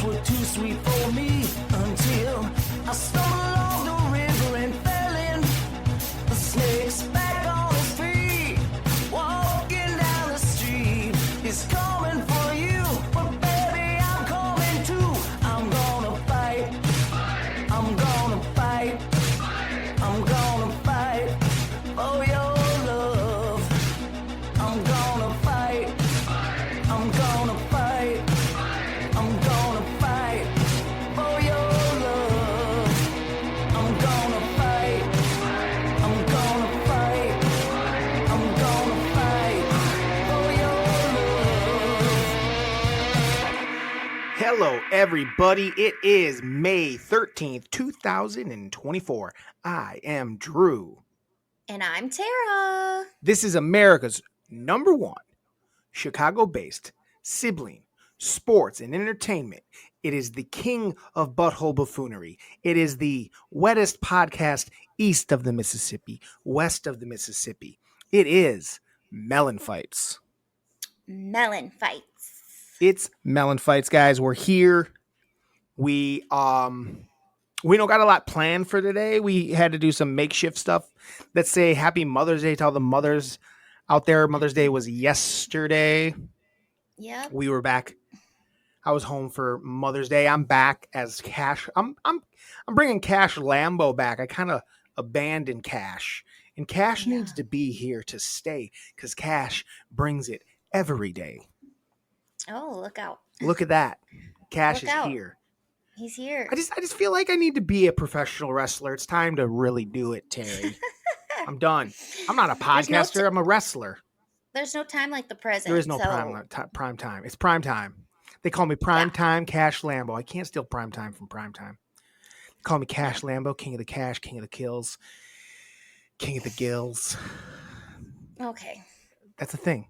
were too sweet for me until I stumbled along the river and fell in. The snake's back on his feet, walking down the street. He's coming for you, but baby, I'm coming too. I'm gonna fight. I'm gonna fight. I'm gonna fight for your love. I'm gonna fight. I'm gonna fight. I'm gonna fight for your love. I'm gonna fight. I'm gonna fight. I'm gonna fight for your love. Hello, everybody. It is May 13th, 2024. I am Drew. And I'm Tara. This is America's #1 Chicago-based sibling sports and entertainment. It is the king of butthole buffoonery. It is the wettest podcast east of the Mississippi, west of the Mississippi. It is MELLONfights. MELLONfights. It's MELLONfights, guys. We're here. We don't got a lot planned for today. We had to do some makeshift stuff. Let's say Happy Mother's Day to all the mothers out there. Mother's Day was yesterday. Yep. We were back. I was home for Mother's Day. I'm back as Cash. I'm bringing Cash Lambo back. I kind of abandoned Cash, and Cash needs to be here to stay because Cash brings it every day. Oh, look out. Look at that. Cash Look is out. here. He's here. I just feel like I need to be a professional wrestler. It's time to really do it, Terry. I'm done. I'm not a podcaster. I'm a wrestler. There's no time like the present. There is no prime time. It's prime time. They call me Prime Time Cash Lambo. I can't steal prime time from prime time. They call me Cash Lambo, King of the Cash, King of the Kills, King of the Gills. Okay. That's a thing.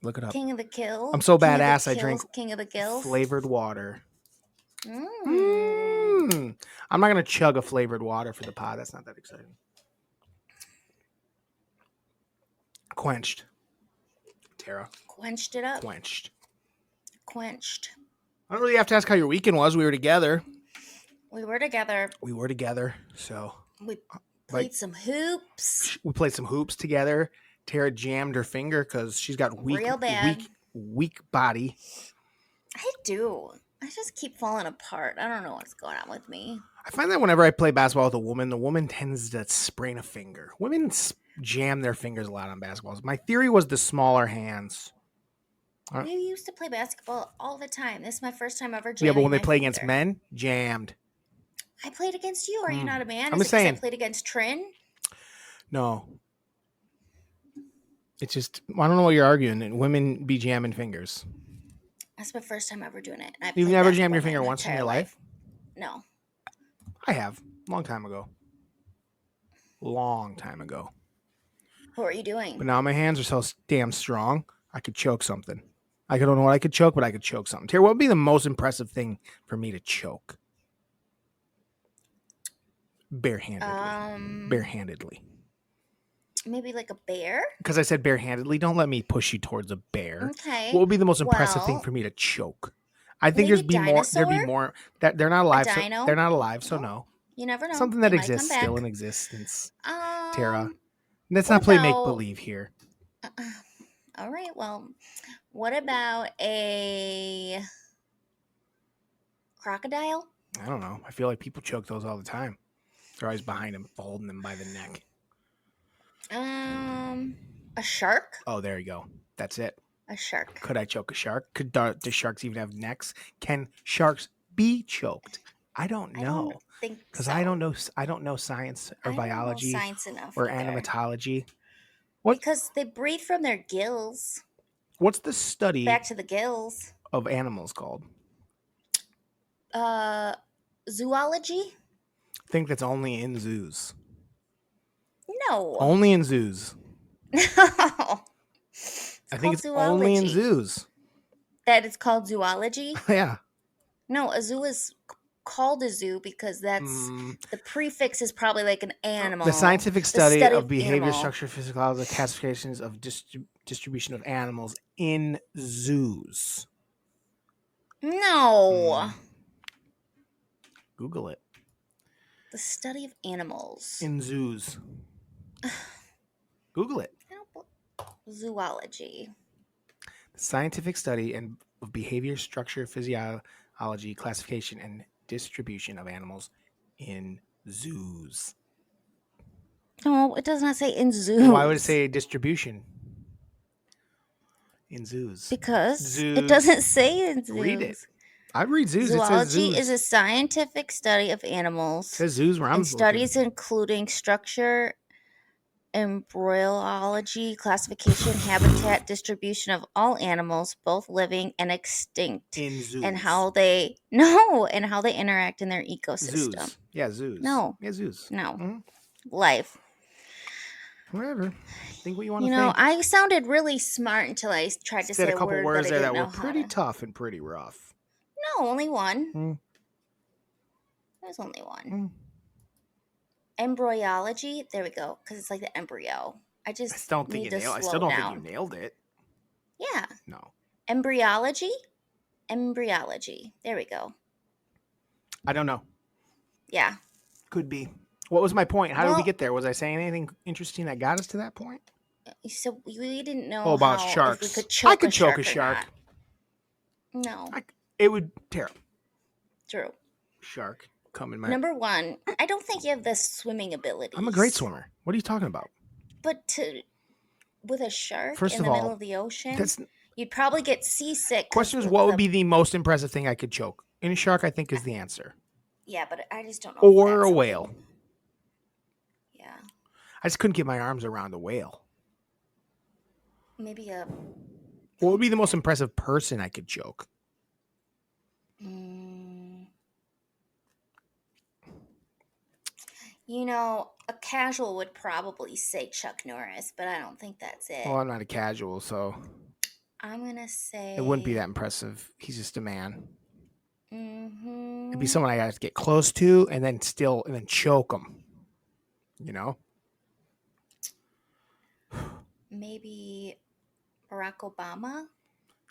Look it up. King of the Kills. I'm so King of the badass. I Kills, drink King of the Gills. flavored water. Mm. I'm not gonna chug a flavored water for the pod. That's not that exciting. Quenched. Tara. Quenched it up. Quenched. I don't really have to ask how your weekend was. We were together. We were together. So We played some hoops. we played some hoops together. Tara jammed her finger because she's got Real bad. weak body. I do. I just keep falling apart. I don't know what's going on with me. I find that whenever I play basketball with a woman, the woman tends to sprain a finger. Women jam their fingers a lot on basketballs. My theory was the smaller hands. We used to play basketball all the time. This is my first time ever jamming. Yeah, but when they my play finger. against men, jammed. I played against you. Are you not a man? I'm Is just it 'cause saying. I played against Trin. No. It's just, I don't know what you're arguing. And women be jamming fingers. That's my first time ever doing it. And You've played never jammed basketball your finger my once in entire your life? No. I have. Long time ago. What are you doing? But now my hands are so damn strong, I could choke something. I don't know what I could choke, but I could choke something. Here, what would be the most impressive thing for me to choke? Barehandedly. Maybe like a bear? Because I said barehandedly. Don't let me push you towards a bear. Okay. What would be the most impressive thing Well, for me to choke? I think maybe there'd be more that they're not alive. dino? They're not alive, so no. You never know. Something that They might exists come still back. in existence. Tara. Um, Let's what not play about- make believe here. All right. Well, what about a crocodile? I don't know. I feel like people choke those all the time. They're always behind them, holding them by the neck. A shark? Oh, there you go. That's it. A shark. Could I choke a shark? Do sharks even have necks? Can sharks be choked? I don't know. I don't think Because so. I don't know. I don't know science or I don't know biology science enough or either. animatology. What? Because they breathe from their gills. What's the study Back to the gills. of animals called? Zoology? I think that's only in zoos. No. Only in zoos. No. I think called it's only in zoology. zoos. That it's called zoology? Yeah. No, a zoo is called a zoo because that's the prefix is probably like an animal. The scientific study study of of behavior, animal. structure, physiology, classifications of distribution of animals in zoos. No. Google it. The study of animals. In zoos. Google it. I don't zoology. The scientific study of behavior, structure, physiology, classification, and distribution of animals in zoos. No, it does not say in zoos. Why would it say distribution? In zoos. Because zoos. it doesn't say in zoos. Read it. I read zoos. Zoology it says zoos. is a scientific study of animals. It says zoos where I'm and studies including structure, embryology, classification, habitat, distribution of all animals, both living and extinct, in zoos. and how they interact in their ecosystem. Zoos. Yeah, zoos. No. Yeah, zoos. No. Mm-hmm. Life. Whatever. Think what you want to You know, think. I sounded really smart until I tried to say a couple word words that there I that didn't were know pretty how to. tough and pretty rough. No, only one. Mm. There's only one. Mm. Embryology. There we go. Because it's like the embryo. I still don't think need you to nailed. I slow still don't down. think you nailed it. Yeah. No. Embryology. There we go. I don't know. Yeah. Could be. What was my point? How did we Well- get there? Was I saying anything interesting that got us to that point? So we didn't know about how, sharks. if we could choke I could choke a or shark. not. No. It would tear up. True. Shark come in my. Number one, I don't think you have the swimming ability. I'm a great swimmer. What are you talking about? But with a shark First in of the all, middle of the ocean, That's you'd probably get seasick. 'cause question is of what the- would be the most impressive thing I could choke? In a shark, I think is the answer. Yeah, but I just don't know. Or if a that's whale. something- Yeah. I just couldn't get my arms around a whale. Maybe a. What would be the most impressive person I could choke? You know, a casual would probably say Chuck Norris, but I don't think that's it. Well, I'm not a casual, so I'm gonna say it wouldn't be that impressive. He's just a man. Mm-hmm. It'd be someone I got to get close to and then choke him. You know? Maybe Barack Obama.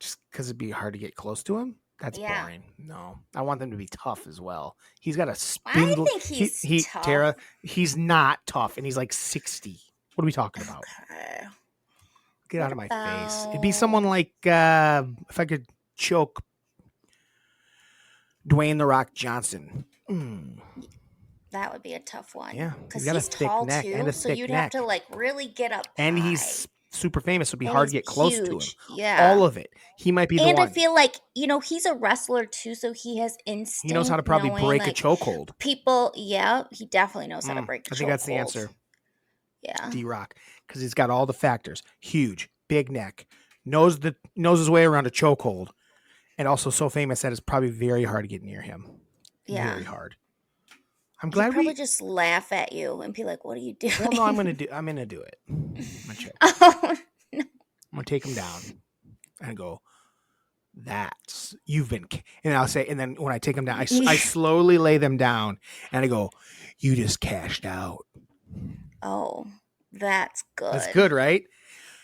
Just because it'd be hard to get close to him? That's Yeah. boring. No. I want them to be tough as well. He's got a I spindle. think he's tough. Tara, he's not tough, and he's like 60. What are we talking about? Okay. Get out of What my face. It'd be someone about- like, if I could choke Dwayne "The Rock" Johnson. That would be a tough one. Yeah, because he's got a he's thick tall neck too, and a so thick you'd neck. have to like really get up. And high. he's super famous, so it'd be And hard to he's get close to him. huge. Yeah. All of it. He might be the and one. I feel like he's a wrestler too, so he has instinct. He knows how to probably knowing, break like, a chokehold. People, yeah, he definitely knows how to break. I think that's the chokehold. answer. Yeah. D-Rock, because he's got all the factors. Huge, big neck, knows his way around a chokehold, and also so famous that it's probably very hard to get near him. Yeah. Very hard. I'm He'd glad probably we. just laugh at you and be like, "What are you doing?" Well, no, I'm gonna do it. I'm gonna choke. Oh, I'm gonna take him down and go. That's you've been, and I'll say, and then when I take them down, I slowly lay them down, and I go, "You just cashed out." oh, that's good. That's good, right?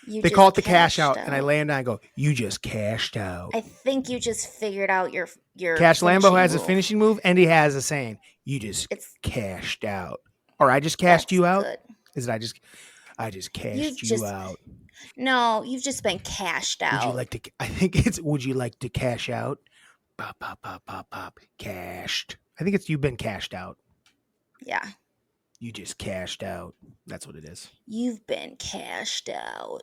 You They just call it the cash cashed out, and I lay him down. And I go, "You just cashed out." I think you just figured out your Cash Lambo finishing has a move. finishing move, and he has a saying, "You just It's cashed out," or "I just cashed that's you out." good. Is it I just cashed you just out? No, you've just been cashed out. Would you like to? I think it's. Would you like to cash out? Pop, pop, pop, pop, pop. Cashed. I think it's you've been cashed out. Yeah. You just cashed out. That's what it is. You've been cashed out.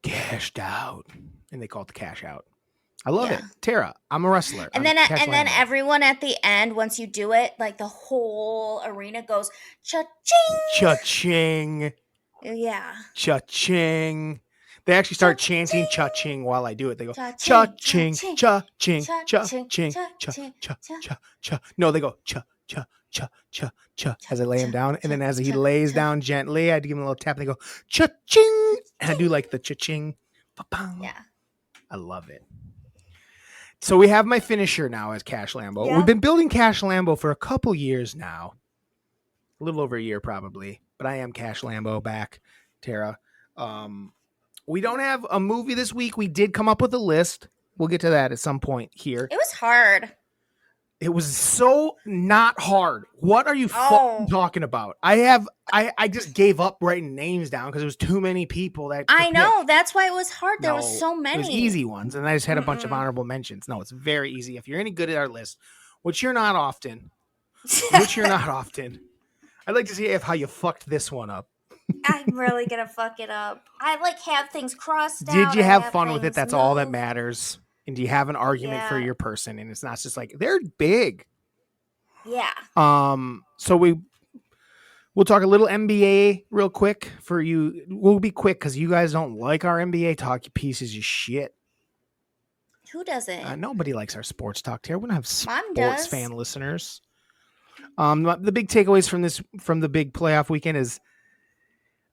Cashed out, and they call it the cash out. I love it, Yeah. Tara. I'm a wrestler. And I'm then Cash Lambo. everyone at the end, once you do it, like the whole arena goes cha-ching. Cha-ching. Yeah. Cha-ching. They actually start chanting cha-ching while I do it. They go Cha-ching, cha-ching, cha-ching, cha-ching, cha-ching, cha-ching, cha-ching, cha-cha. No, they go cha-cha. As I lay him down, and then as he cha. lays down gently, I give him a little tap, and they go cha-ching, and I do like the cha-ching. Ba-bang. Yeah. I love it. So we have my finisher now as Cash Lambo. Yeah. We've been building Cash Lambo for a couple years now. A little over a year probably. But I am Cash Lambo back, Tara. We don't have a movie this week. We did come up with a list. We'll get to that at some point here. It was hard. It was so not hard. What are you fucking talking about? I just gave up writing names down because there was too many people that I know. That's why it was hard. There was so many. It was easy ones, and I just had a bunch of honorable mentions. No, it's very easy. If you're any good at our list, which you're not often, I'd like to see how you fucked this one up. I'm really gonna fuck it up. I have things crossed out. Did you have fun with it? That's all that matters. And do you have an argument for Yeah. your person? And it's not just like they're big. Yeah. So we'll talk a little NBA real quick for you. We'll be quick because you guys don't like our NBA talk, you pieces of shit. Who doesn't? Nobody likes our sports talk here. We don't have Mom sports does. fan listeners. The big takeaways from the big playoff weekend is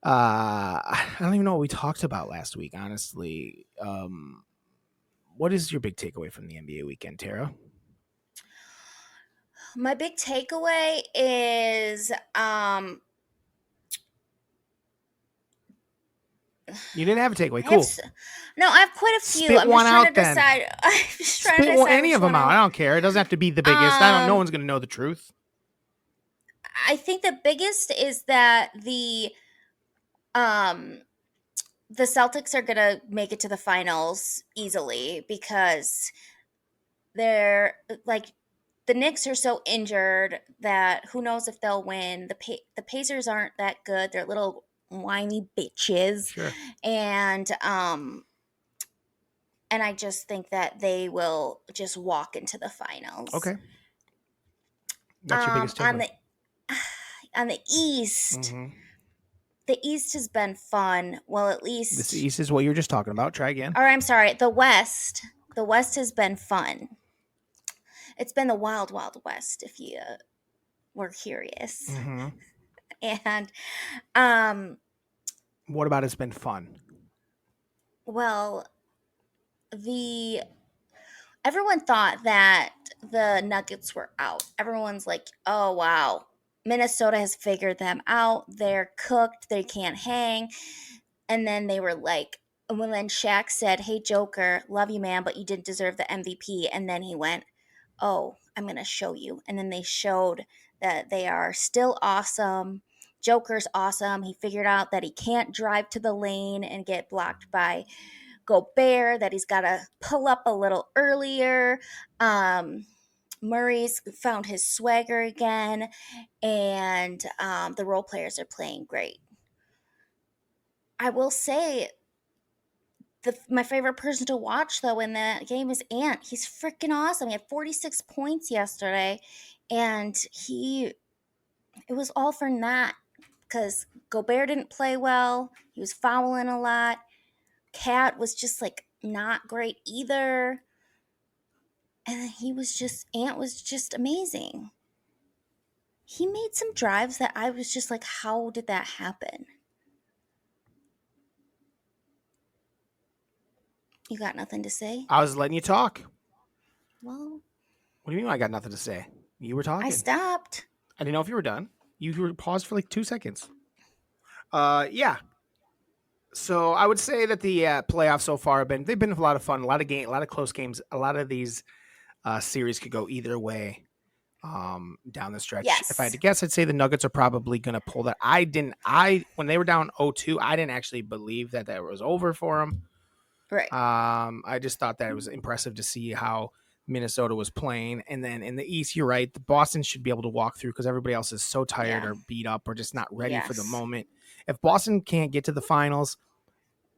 I don't even know what we talked about last week, honestly. What is your big takeaway from the NBA weekend, Tara? My big takeaway is you didn't have a takeaway. Cool. I have quite a few. Spit I'm one just trying out to then. decide. I'm just trying to Spit decide any which of them one out. I don't care. It doesn't have to be the biggest. No one's going to know the truth. I think the biggest is that the Celtics are going to make it to the finals easily because they're the Knicks are so injured that who knows if they'll win. The Pacers aren't that good. They're little whiny bitches. Sure. And I just think that they will just walk into the finals. Okay. That's your biggest takeaway. On the East, Mm-hmm. the East has been fun. Well, at least the East is what you were just talking about. Try again. Or I'm sorry, the West. The West has been fun. It's been the wild, wild West, if you were curious. Mm-hmm. And what about it's been fun? Well, everyone thought that the Nuggets were out. Everyone's like, oh, wow. Minnesota has figured them out. They're cooked. They can't hang. And then they were like, when then Shaq said, hey, Joker, love you, man, but you didn't deserve the MVP. And then he went, oh, I'm going to show you. And then they showed that they are still awesome. Joker's awesome. He figured out that he can't drive to the lane and get blocked by Gobert, that he's got to pull up a little earlier. Murray's found his swagger again, and the role players are playing great. I will say my favorite person to watch, though, in that game is Ant. He's freaking awesome. He had 46 points yesterday, and it was all for that because Gobert didn't play well. He was fouling a lot. Cat was just not great either. And then Ant was just amazing. He made some drives that I was just like, how did that happen? You got nothing to say? I was letting you talk. Well, what do you mean I got nothing to say? You were talking. I stopped. I didn't know if you were done. You were paused for 2 seconds. Yeah. So I would say that the playoffs so far they've been a lot of fun, a lot of close games. A lot of these series could go either way down the stretch. Yes. If I had to guess, I'd say the Nuggets are probably going to pull that. When they were down 0-2, I didn't actually believe that was over for them. Right. I just thought that it was impressive to see how Minnesota was playing. And then in the East, you're right. The Boston should be able to walk through because everybody else is so tired or beat up or just not ready for the moment. If Boston can't get to the finals,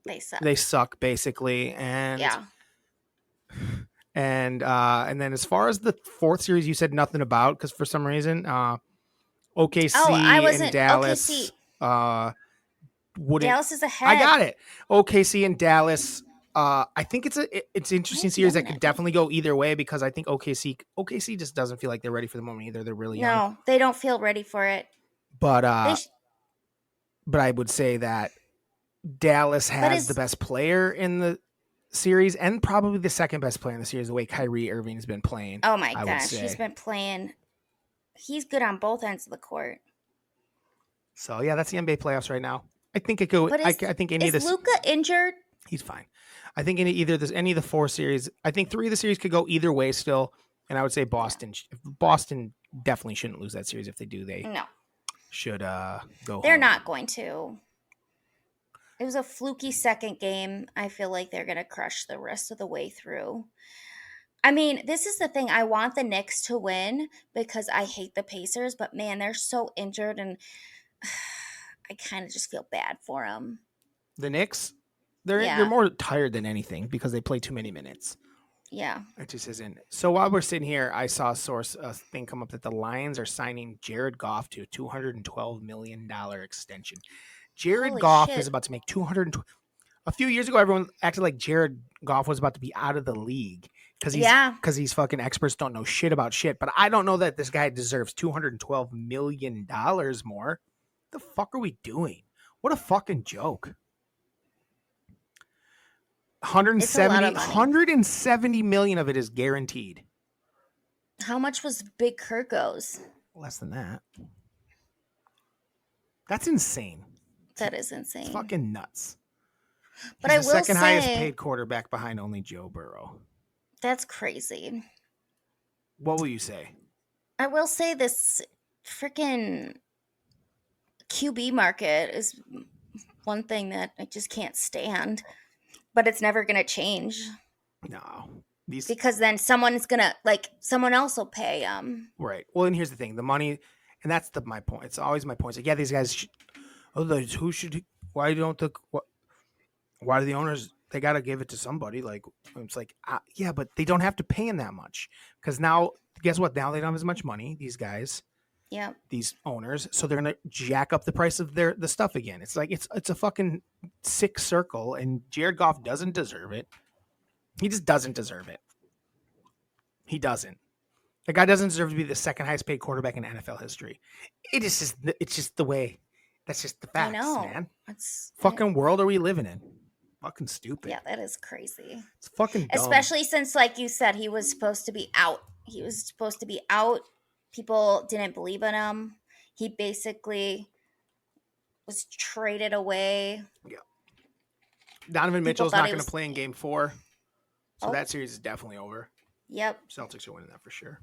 they suck basically. And and then as far as the fourth series, you said nothing about because for some reason, OKC and Dallas. Dallas is ahead. I got it. OKC and Dallas. I think it's an interesting series that could definitely go either way because I think OKC just doesn't feel like they're ready for the moment either. They're really young. No, they don't feel ready for it. But but I would say that Dallas has the best player in the series and probably the second best player in the series. The way Kyrie Irving has been playing. Oh my gosh, he's been playing. He's good on both ends of the court. So yeah, that's the NBA playoffs right now. I think it go. I think any of this. Is Luka injured? He's fine. I think in any of the 4 series, I think 3 of the series could go either way still. And I would say Boston. Boston definitely shouldn't lose that series. If they do, they No, should go they're home. not going to. It was a fluky second game. I feel like they're going to crush the rest of the way through. I mean, this is the thing. I want the Knicks to win because I hate the Pacers, but man, they're so injured and I kind of just feel bad for them. The Knicks, they're Yeah. more tired than anything because they play too many minutes. Yeah. It just isn't. So while we're sitting here, I saw a thing come up that the Lions are signing Jared Goff to a $212 million extension. Jared Holy Goff shit. is about to make 220. A few years ago, everyone acted like Jared Goff was about to be out of the league because these fucking experts don't know shit about shit. But I don't know that this guy deserves $212 million more. What the fuck are we doing? What a fucking joke. 170 million of it is guaranteed. How much was Big Kirko's? Less than that. That's insane. That is insane. It's fucking nuts. But He's I will second say, highest paid quarterback behind only Joe Burrow. That's crazy. What will you say? I will say this freaking QB market is one thing that I just can't stand. But it's never going to change. No. Because then someone else will pay them. Right. Well, and here's the thing. The money, and that's my point. It's always my point. It's like, yeah, these guys, why do the owners, they got to give it to somebody? Like, it's like, yeah, but they don't have to pay him that much. Because now, guess what? Now they don't have as much money, these guys. Yeah. These owners. So they're going to jack up the price of the stuff again. It's like, it's a fucking sick circle, and Jared Goff doesn't deserve it. He just doesn't deserve it. He doesn't. The guy doesn't deserve to be the second highest paid quarterback in NFL history. It's just the way. That's just the facts, man. Fucking world are we living in? Fucking stupid. Yeah, that is crazy. It's fucking dumb. Especially since, like you said, he was supposed to be out. People didn't believe in him. He basically was traded away. Yeah. Donovan Mitchell's not going to play in Game 4. So that series is definitely over. Yep. Celtics are winning that for sure.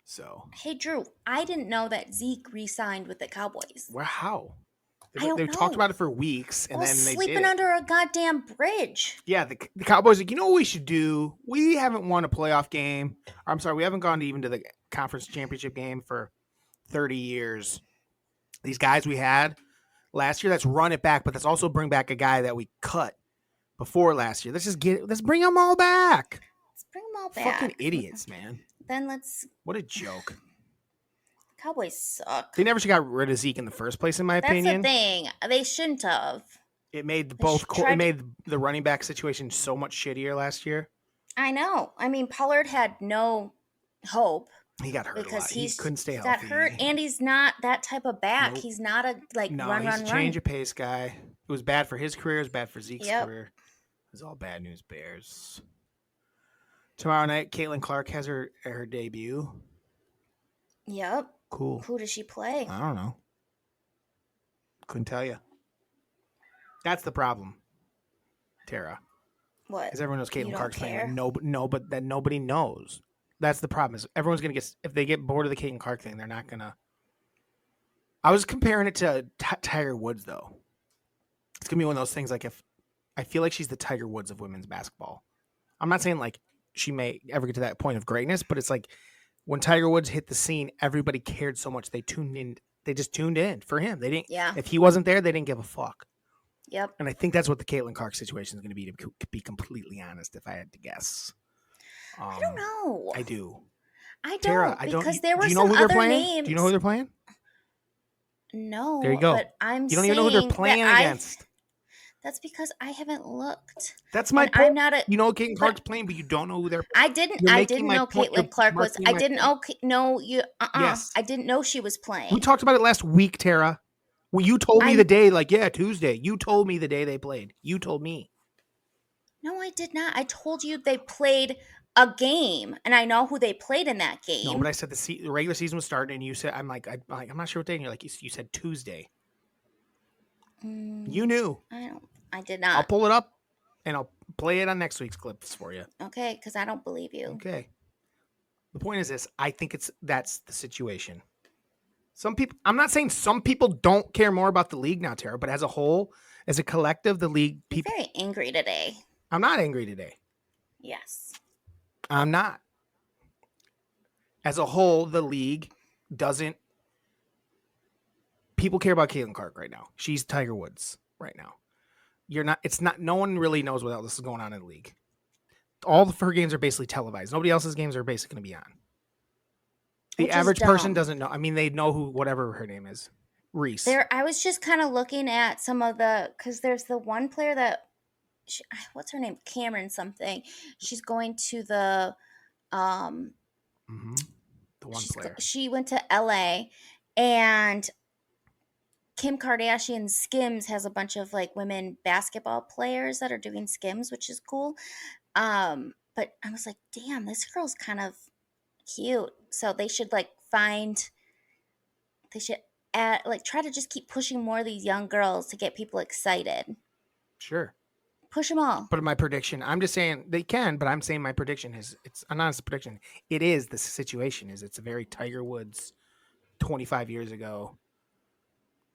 So. Hey, Drew, I didn't know that Zeke re-signed with the Cowboys. Well, how? I don't know. They talked about it for weeks, and then they sleeping under a goddamn bridge. Yeah, the Cowboys, like, you know what we should do? We haven't won a playoff game. I'm sorry, we haven't gone even to the conference championship game for 30 years. These guys we had last year, let's run it back, but let's also bring back a guy that we cut before last year. Let's bring them all back. Let's bring them all back. Fucking idiots, man. What a joke. Cowboys suck. They never should have got rid of Zeke in the first place, in my opinion. That's the thing. They shouldn't have. It made it made the running back situation so much shittier last year. I know. I mean, Pollard had no hope. He got hurt because a lot. He couldn't stay healthy. Got hurt, and he's not that type of back. Nope. He's not a run. Change of pace guy. It was bad for his career. It was bad for Zeke's career. It was all bad news Bears. Tomorrow night, Caitlin Clark has her debut. Yep. Cool. Who does she play? I don't know. Couldn't tell you. That's the problem, Tara. What? Because everyone knows Caitlin Clark's playing. But that nobody knows. That's the problem. Is everyone's gonna get, if they get bored of the Caitlin Clark thing, they're not gonna. I was comparing it to Tiger Woods, though. It's gonna be one of those things. Like, if I feel like she's the Tiger Woods of women's basketball. I'm not saying like she may ever get to that point of greatness, but it's like when Tiger Woods hit the scene, everybody cared so much they tuned in. They just tuned in for him. They didn't. Yeah. If he wasn't there, they didn't give a fuck. Yep. And I think that's what the Caitlin Clark situation is going to be. To be completely honest, if I had to guess. I don't know. I do. I don't. Tara, because there were some other playing? names. Do you know who they're playing? No. There you go. But you don't even know who they're playing against. That's because I haven't looked. That's my point. I'm not you know Caitlin Clark's playing, but you don't know who they're playing. I didn't know Caitlin Clark was. I didn't know you. Yes. I didn't know she was playing. We talked about it last week, Tara. Well, you told me the day, Tuesday. You told me the day they played. You told me. No, I did not. I told you they played a game, and I know who they played in that game. No, but I said the regular season was starting, and you said, I'm not sure what day, and you're like, you said Tuesday. You knew. I don't I did I'll not. pull it up and I'll play it on next week's clips for you. Okay, because I don't believe you. Okay. The point is this. I think that's the situation. Some people, I'm not saying some people don't care more about the league now, Tara, but as a whole, as a collective, the league You're people, very angry today. I'm not angry today. Yes. I'm not. As a whole, the league doesn't. People care about Caitlin Clark right now. She's Tiger Woods right now. You're not. It's not. No one really knows what else is going on in the league. All of her games are basically televised. Nobody else's games are basically going to be on. The Which is average person dumb. doesn't know. I mean, they know who whatever her name is, Reese. I was just kind of looking at some of the, because there's the one player that, what's her name? Cameron something. She's going to the, Mm-hmm. The one player. she went to LA, and Kim Kardashian Skims has a bunch of like women basketball players that are doing Skims, which is cool. But I was like, damn, this girl's kind of cute. So they should like they should try to just keep pushing more of these young girls to get people excited. Sure. Push them all. But my prediction, I'm just saying they can, but I'm saying my prediction is it's an honest prediction. It is the situation is it's a very Tiger Woods 25 years ago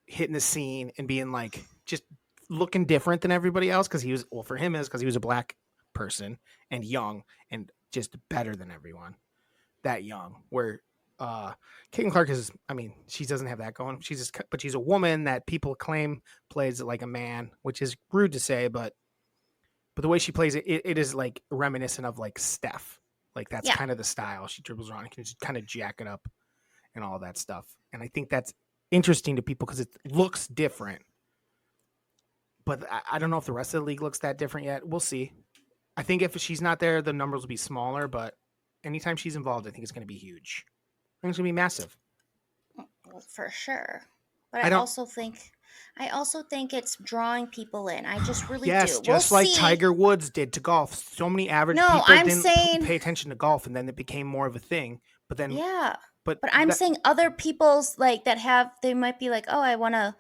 hitting the scene and being like just looking different than everybody else because he was for him is because he was a black person and young and just better than everyone that young. Where Caitlin Clark is, I mean, she doesn't have that going. But she's a woman that people claim plays like a man, which is rude to say, but the way she plays it, it is like reminiscent of like Steph. Like that's kind of the style. She dribbles around and can just kind of jack it up and all that stuff. And I think that's interesting to people because it looks different. But I don't know if the rest of the league looks that different yet. We'll see. I think if she's not there, the numbers will be smaller. But anytime she's involved, I think it's going to be huge. I think it's going to be massive. Well, for sure. But I also think it's drawing people in. I just really do. Yes, just like Tiger Woods did to golf. So many average people didn't pay attention to golf, and then it became more of a thing. But then, yeah. But I'm saying other people's like they might be like, oh, I want to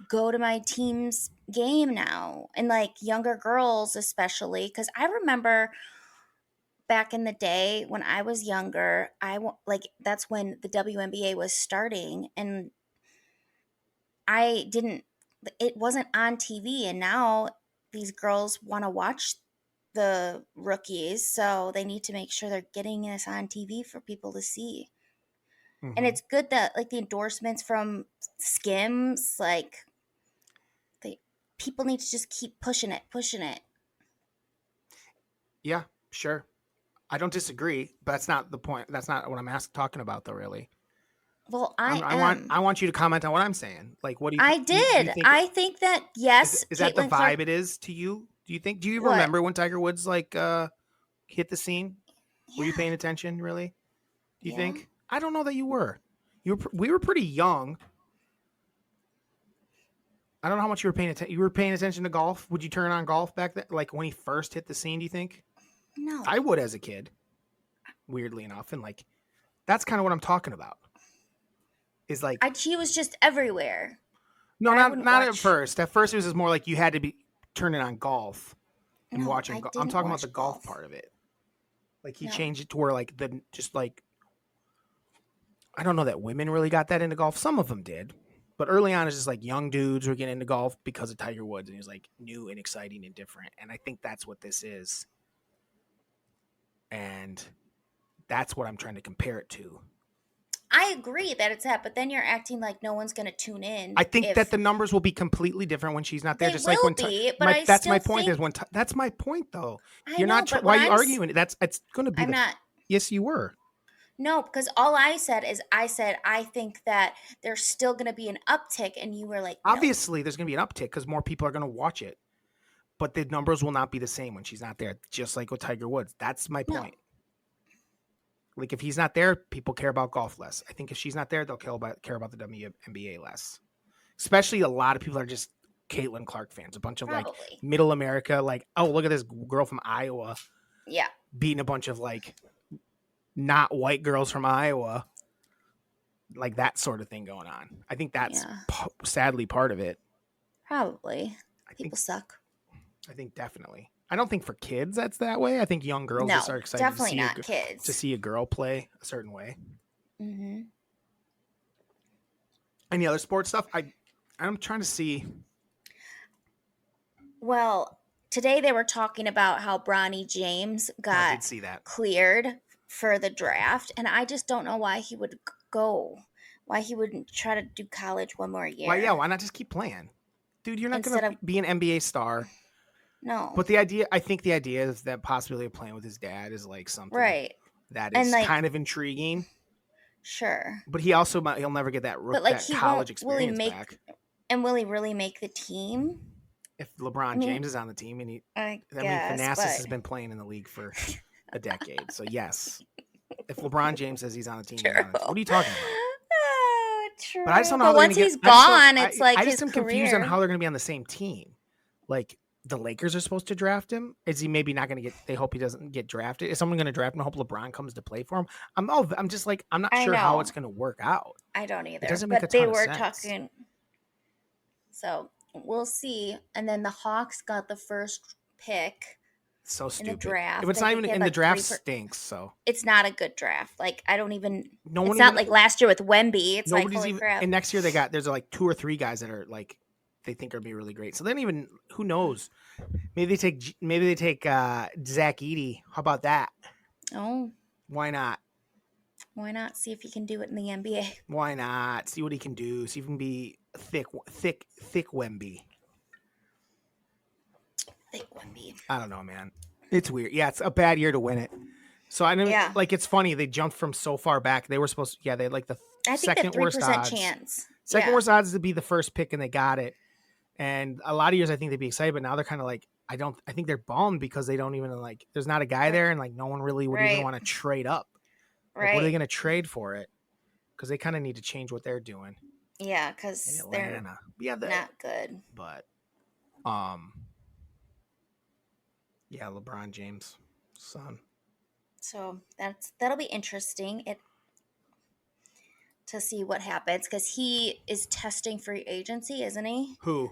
go to my team's game now, and like younger girls especially, because I remember back in the day when I was younger, that's when the WNBA was starting, and it wasn't on TV, and now these girls want to watch the rookies, so they need to make sure they're getting this on TV for people to see. Mm-hmm. And it's good that like the endorsements from Skims, like people need to just keep pushing it. Yeah, sure. I don't disagree, but that's not the point. That's not what I'm talking about, though. Really. Well, I want you to comment on what I'm saying. Like, what do you? I did. I think that yes. Is that the vibe Clark, it is to you? Do you think? Do you remember when Tiger Woods like hit the scene? Yeah. Were you paying attention? Really? Do you think? I don't know that you were. We were pretty young. I don't know how much you were paying attention. You were paying attention to golf. Would you turn on golf back then? Like when he first hit the scene? Do you think? No. I would as a kid. Weirdly enough, and like that's kind of what I'm talking about. Is like he was just everywhere. No, not at first. At first, it was just more like you had to be turning on golf and watching. I'm talking about the golf part of it. Like he changed it to where like I don't know that women really got that into golf. Some of them did, but early on, it's just like young dudes were getting into golf because of Tiger Woods, and he was like new and exciting and different. And I think that's what this is, and that's what I'm trying to compare it to. I agree that it's that, but then you're acting like no one's going to tune in. I think that the numbers will be completely different when she's not there. Just like when that's my point. That's my point, though. You're not. Why are you arguing? It's going to be. I'm not. Yes, you were. No, because all I said is I think that there's still going to be an uptick, and you were like, no. Obviously, there's going to be an uptick because more people are going to watch it, but the numbers will not be the same when she's not there. Just like with Tiger Woods, that's my point. No. Like if he's not there, people care about golf less. I think if she's not there, they'll care about the WNBA less. Especially a lot of people are just Caitlin Clark fans. A bunch of like middle America, like, oh, look at this girl from Iowa. Yeah. Beating a bunch of like not white girls from Iowa. Like that sort of thing going on. I think that's sadly part of it. Probably. People suck. I think definitely. I don't think for kids that's that way. I think young girls No, just are excited definitely not to kids. see a girl play a certain way. Mm-hmm. Any other sports stuff? I'm trying to see. Well, today they were talking about how Bronny James I got did see that. cleared for the draft, and I just don't know why he would go. Why he wouldn't try to do college one more year? Why? Yeah. Why not just keep playing, dude? You're not Instead gonna of- be an NBA star. No. But I think the idea is that possibility of playing with his dad is like something Right. that And, is like- kind of intriguing. Sure. But he'll never get that But, like, that he college won't. Will he experience make? back. And will he really make the team? If LeBron James is on the team, and I mean, guess, Thanasis but has been playing in the league for a decade, so yes. If LeBron James says he's on the team, he's on the team. What are you talking about? Oh, true. But I just don't know. But how they're once gonna he's get, I just don't- gone, it's like I his just am career. confused on how they're going to be on the same team. Like the Lakers are supposed to draft him. Is he maybe not going to get? They hope he doesn't get drafted. Is someone going to draft him? And hope LeBron comes to play for him. I'm just like I'm not I sure how know. it's going to work out. I don't either. doesn't make but a ton they of were sense. talking. So we'll see. And then the Hawks got the first pick. So in stupid. the draft. But it's I not think even they had in the like draft 3 stinks. So It's not a good draft. Like I don't even. no one It's not even, like last year with Wemby. It's like nobody's holy even. crap. And next year there's like 2 or 3 guys that are like they think are gonna be really great. So then even who knows? Maybe they take Zach Edey. How about that? Oh, Why not? why not see if he can do it in the NBA? Why not? See what he can do. See if he can be thick Wemby. Thick Wemby. I don't know, man. It's weird. Yeah, it's a bad year to win it. So I know, Yeah. like, it's funny. They jumped from so far back. They were supposed to, they had like the I think second that 3% worst odds. chance. Second Yeah. worst odds to be the first pick, and they got it. And a lot of years, I think they'd be excited, but now they're kind of like, I think they're bummed because they don't even like. There's not a guy there, and like no one really would even Right. want to trade up. Like, Right. what are they going to trade for it? Because they kind of need to change what they're doing Yeah, in because they're Atlanta. Yeah, not good. but yeah, LeBron James' son. So that'll be interesting. To see what happens because he is testing free agency, isn't he? Who?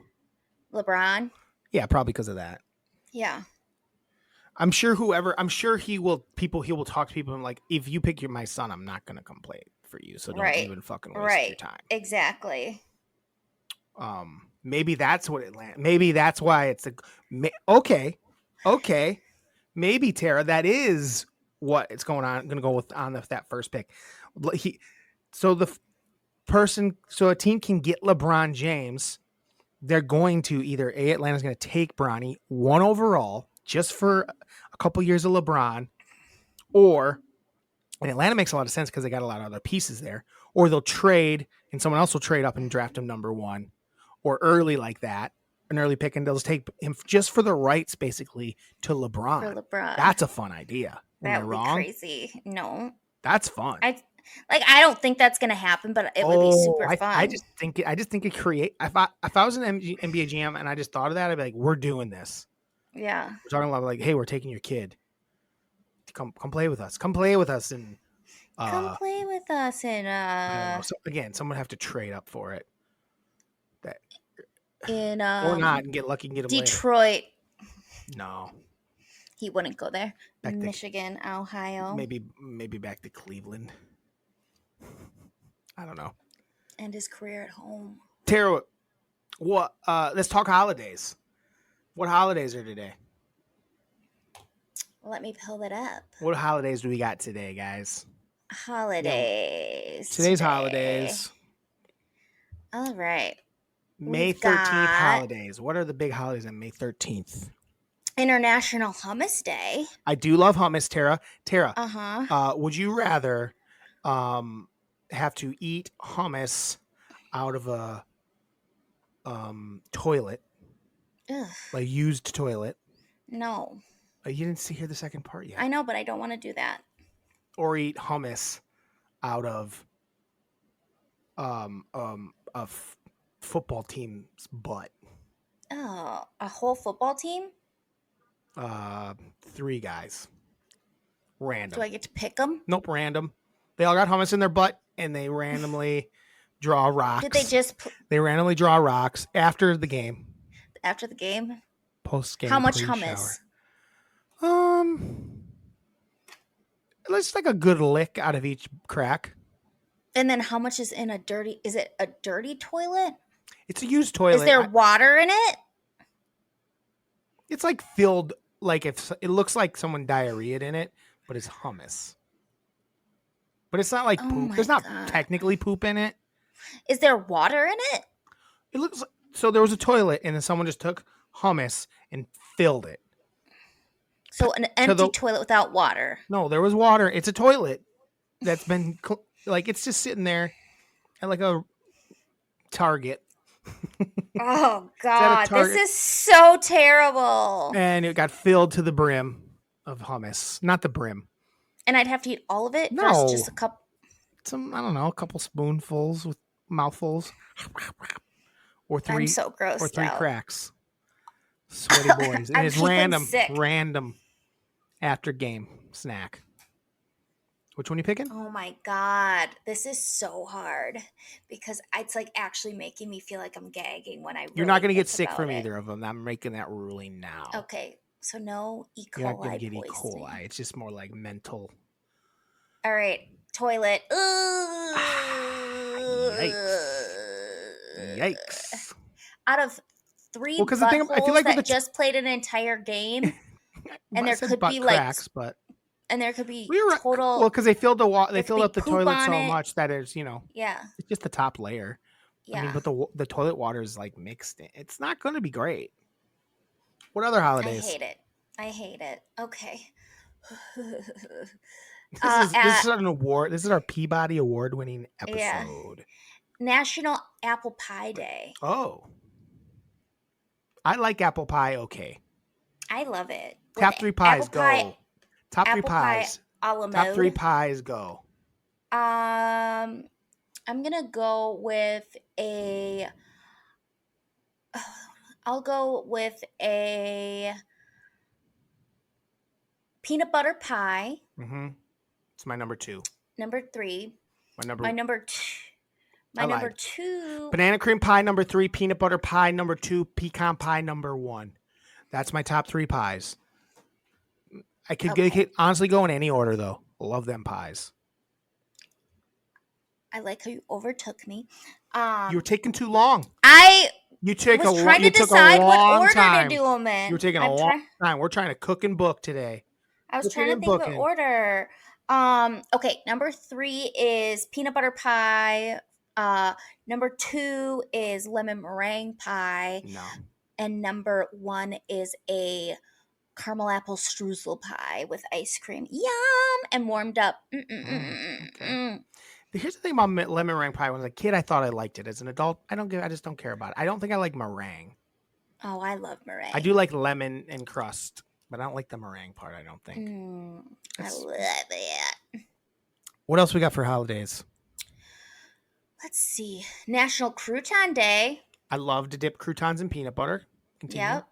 LeBron. Yeah, probably because of that. Yeah. I'm sure he will talk to people and like, if you pick my son, I'm not gonna come play for you. So don't Right. even fucking waste your time. Exactly. Maybe that's what maybe that's why it's okay. Maybe Tara, that is what it's going to go with on that first pick. So a team can get LeBron James. They're going to either Atlanta's going to take Bronny 1 overall just for a couple years of LeBron, and Atlanta makes a lot of sense because they got a lot of other pieces there, or they'll trade and someone else will trade up and draft him number 1 or early like that, an early pick, and they'll take him just for the rights basically to LeBron. For LeBron. That's a fun idea. That Am would I be wrong? crazy. No. That's fun. I don't think that's gonna happen, but it would be super fun. I just think it create. If I was an NBA GM and I just thought of that, I'd be like, we're doing this. Yeah. We're talking about like, hey, we're taking your kid. Come play with us. Come play with us, and Come play with us and I don't know. So, again, someone would have to trade up for it. That in or not and get lucky and get him Detroit. later. No, He wouldn't go there. Back to- Michigan, Ohio, maybe back to Cleveland. I don't know. and his career at home. Tara, what? Let's talk holidays. What holidays are today? Let me pull it up. What holidays do we got today, guys? Holidays. Today's today. holidays. All right. May We've 13th got- holidays. What are the big holidays on May 13th? International Hummus Day. I do love hummus, Tara. Tara, Uh-huh. would you rather have to eat hummus out of a toilet, Ugh. like used toilet? No. You didn't hear the second part yet. I know, but I don't want to do that. Or eat hummus out of football team's butt. Oh, a whole football team? 3 guys. Random. Do I get to pick them? Nope, random. They all got hummus in their butt, and they randomly draw rocks. Did they just... They randomly draw rocks after the game. after the game? Post-game How much pre-shower. hummus? Let's like a good lick out of each crack. And then how much is in a dirty? Is it a dirty toilet? It's a used toilet. Is there water in it? It's like filled, like if it looks like someone diarrheaed in it, but it's hummus. But it's not like poop. There's not technically poop in it. Is there water in it? It looks like, so there was a toilet and then someone just took hummus and filled it. So an empty toilet without water. No, there was water. It's a toilet that's been like it's just sitting there at like a Target. Oh God, this is so terrible. And it got filled to the brim of hummus, not the brim. And I'd have to eat all of it No, just a cup. I don't know, a couple spoonfuls with mouthfuls, or three. I'm so grossed or three out. cracks. Sweaty boys, and it's random after game snack. Which one are you picking? Oh my God, this is so hard because it's like actually making me feel like I'm gagging when I. Really You're not going to get sick from either of them. I'm making that ruling now. Okay, so no E. coli. You're not going to get E. coli. It's just more like mental. All right, toilet. Yikes! Out of 3 buttholes I feel like that just played an entire game, and there could be cracks, but. And there could be total. Well, because they filled they filled up the toilet so much that it's it's just the top layer. Yeah. I mean, but the toilet water is like mixed in. It's not going to be great. What other holidays? I hate it. Okay. This is an award. This is our Peabody Award-winning episode. Yeah. National Apple Pie Day. Oh. I like apple pie. Okay. I love it. Top 3 pies go. Top 3 pies. Top 3 pies go. I'm gonna go with a. I'll go with a peanut butter pie. Mm-hmm. It's my number 2. Number 3. My number 2. My number 2. Banana cream pie number 3. Peanut butter pie number 2. Pecan pie number 1. That's my top 3 pies. I could honestly go in any order, though. Love them pies. I like how you overtook me. You were taking too long. was trying to decide what order to do them in. You were taking a long time. We're trying to cook and book today. I was trying to think of order. Okay, number 3 is peanut butter pie. Number 2 is lemon meringue pie. No. And number 1 is a caramel apple streusel pie with ice cream. Yum! And warmed up. Okay. Here's the thing about lemon meringue pie. When I was a kid, I thought I liked it. As an adult, I just don't care about it. I don't think I like meringue. Oh, I love meringue. I do like lemon and crust, but I don't like the meringue part, I don't think. I love it. What else we got for holidays? Let's see. National Crouton Day. I love to dip croutons in peanut butter. Continue. Yep.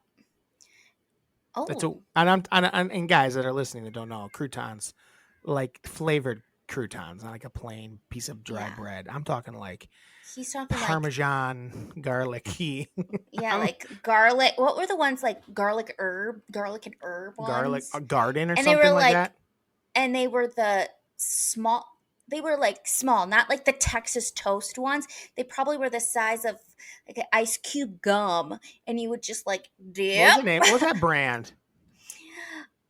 Oh. And guys that are listening that don't know, croutons, like flavored croutons, not like a plain piece of dry bread. I'm talking like he's talking Parmesan, garlicky. Yeah, like garlic. What were the ones like garlic and herb ones? Garlic garden or something like that. And they were the small. They were like small, not like the Texas toast ones. They probably were the size of like an ice cube gum, and you would just like dip. What was the name? What was that brand?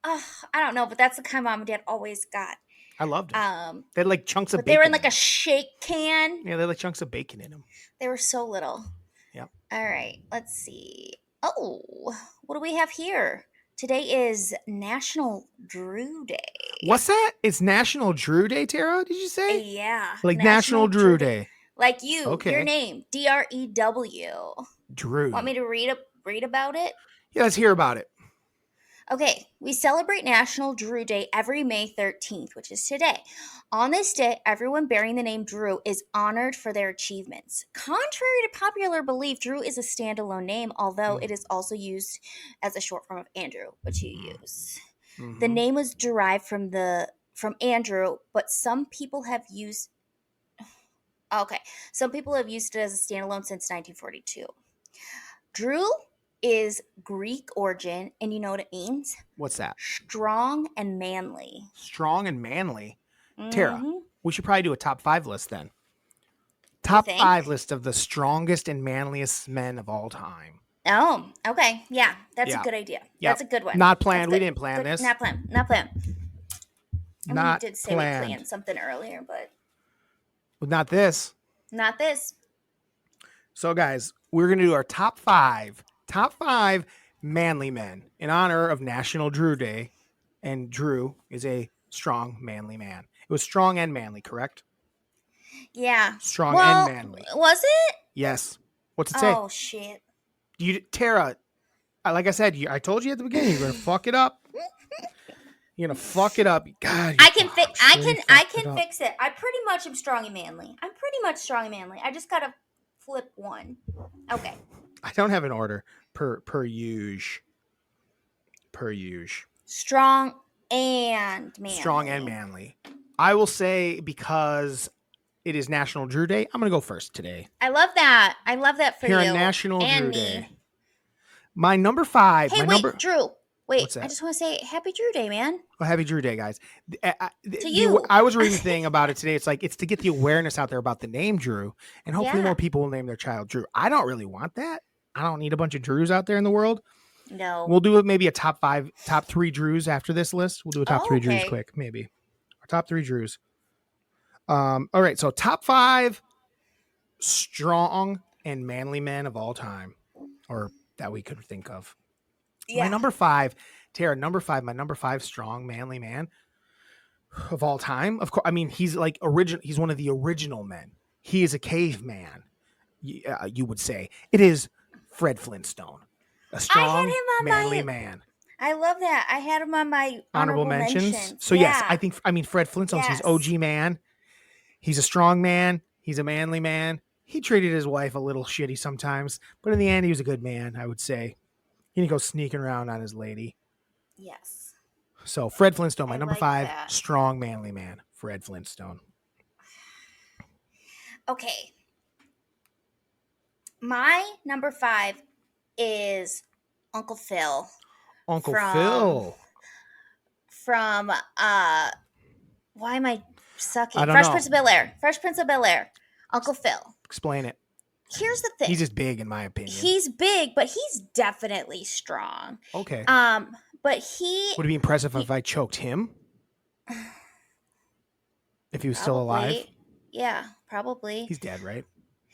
I don't know, but that's the kind Mom and Dad always got. I loved it. They had like chunks of bacon. They were in like a shake can. Yeah, they had like chunks of bacon in them. They were so little. Yep. All right, let's see. Oh, what do we have here? Today is National Drew Day. What's that? It's National Drew Day, Tara? Did you say? Yeah. Like National Drew Day. Like you. Okay. Your name. DREW. Drew. Want me to read about it? Yeah, let's hear about it. Okay, we celebrate National Drew Day every May 13th, which is today. On this day, everyone bearing the name Drew is honored for their achievements. Contrary to popular belief, Drew is a standalone name, although it is also used as a short form of Andrew, which you use. Mm-hmm. The name was derived from Andrew, but some people have used it as a standalone since 1942. Drew is Greek origin, and you know what it means? What's that? Strong and manly. Strong and manly. Tara, Mm-hmm. we should probably do a top 5 list then. You Top think? 5 list of the strongest and manliest men of all time. Oh, okay. Yeah, that's Yeah. a good idea. Yep. That's a good one. Not planned. That's We good. didn't plan Good. this. Not planned. Not planned. I mean, we Not did say planned. we planned something earlier, but Well, not this. not this. So, guys, we're going to do our top five manly men in honor of National Drew Day. And Drew is a strong, manly man. It was strong and manly, correct? Yeah. Strong well, and manly. Was it? Yes. What's it say? Oh shit. Tara, like I said, I told you at the beginning, you're going to fuck it up. You're going to fuck it up. God, I can fix. I fucked it can up. fix it. I pretty much am strong and manly. I'm pretty much strong and manly. I just gotta flip one. Okay. I don't have an order per usual. Strong and manly. Strong and manly. I will say, because it is National Drew Day, I'm going to go first today. I love that. I love that for Here you. on National and Drew me. Day. My number 5. Hey, my wait, number. Drew. Wait, What's that? I just want to say Happy Drew Day, man. Oh, happy Drew Day, guys. To you. I was reading a thing about it today. It's like, it's to get the awareness out there about the name Drew, and hopefully Yeah. more people will name their child Drew. I don't really want that. I don't need a bunch of Drews out there in the world. No. We'll do maybe a top 3 Drews after this list. We'll do a top 3 Drews okay. quick, maybe. Our top 3 Drews. All right, so top 5 strong and manly men of all time, or that we could think of. Yeah. My number 5, Tara, my number 5 strong manly man of all time. Of course, I mean, he's like he's one of the original men. He is a caveman, you would say. It is Fred Flintstone, a strong, manly man. I love that. I had him on my honorable mentions. So yes, I mean Fred Flintstone's Yes. his OG man. He's a strong man. He's a manly man. He treated his wife a little shitty sometimes, but in the end, he was a good man, I would say. He didn't go sneaking around on his lady. Yes. So Fred Flintstone, my I number like 5, that. strong, manly man, Fred Flintstone. Okay. My number 5 is Uncle Phil. Uncle From- Phil. From why am I sucking? I don't Fresh know. Prince of Bel-Air. Fresh Prince of Bel-Air. Uncle Phil. Explain it. Here's the thing. He's just big, in my opinion. He's big, but he's definitely strong. Okay. But he Would it be impressive if I choked him? If he was still alive? Yeah, probably. He's dead, right?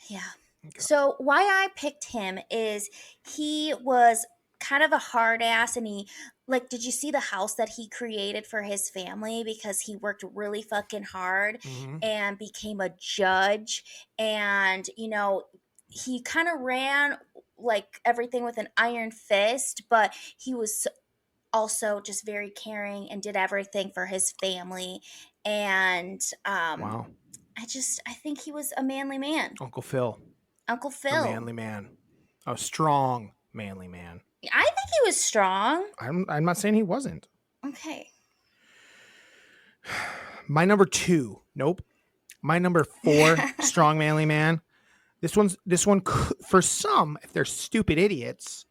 Yeah. Okay. So why I picked him is he was kind of a hard ass, and he, like, did you see the house that he created for his family? Because he worked really fucking hard Mhm. and became a judge, and he kind of ran like everything with an iron fist, but he was also just very caring and did everything for his family. And Wow. I think he was a manly man. Uncle Phil. Uncle A Phil. manly man. A strong, manly man. I think he was strong. I'm not saying he wasn't. Okay. My number 2. Nope. My number 4, strong, manly man. This one, for some, if they're stupid idiots,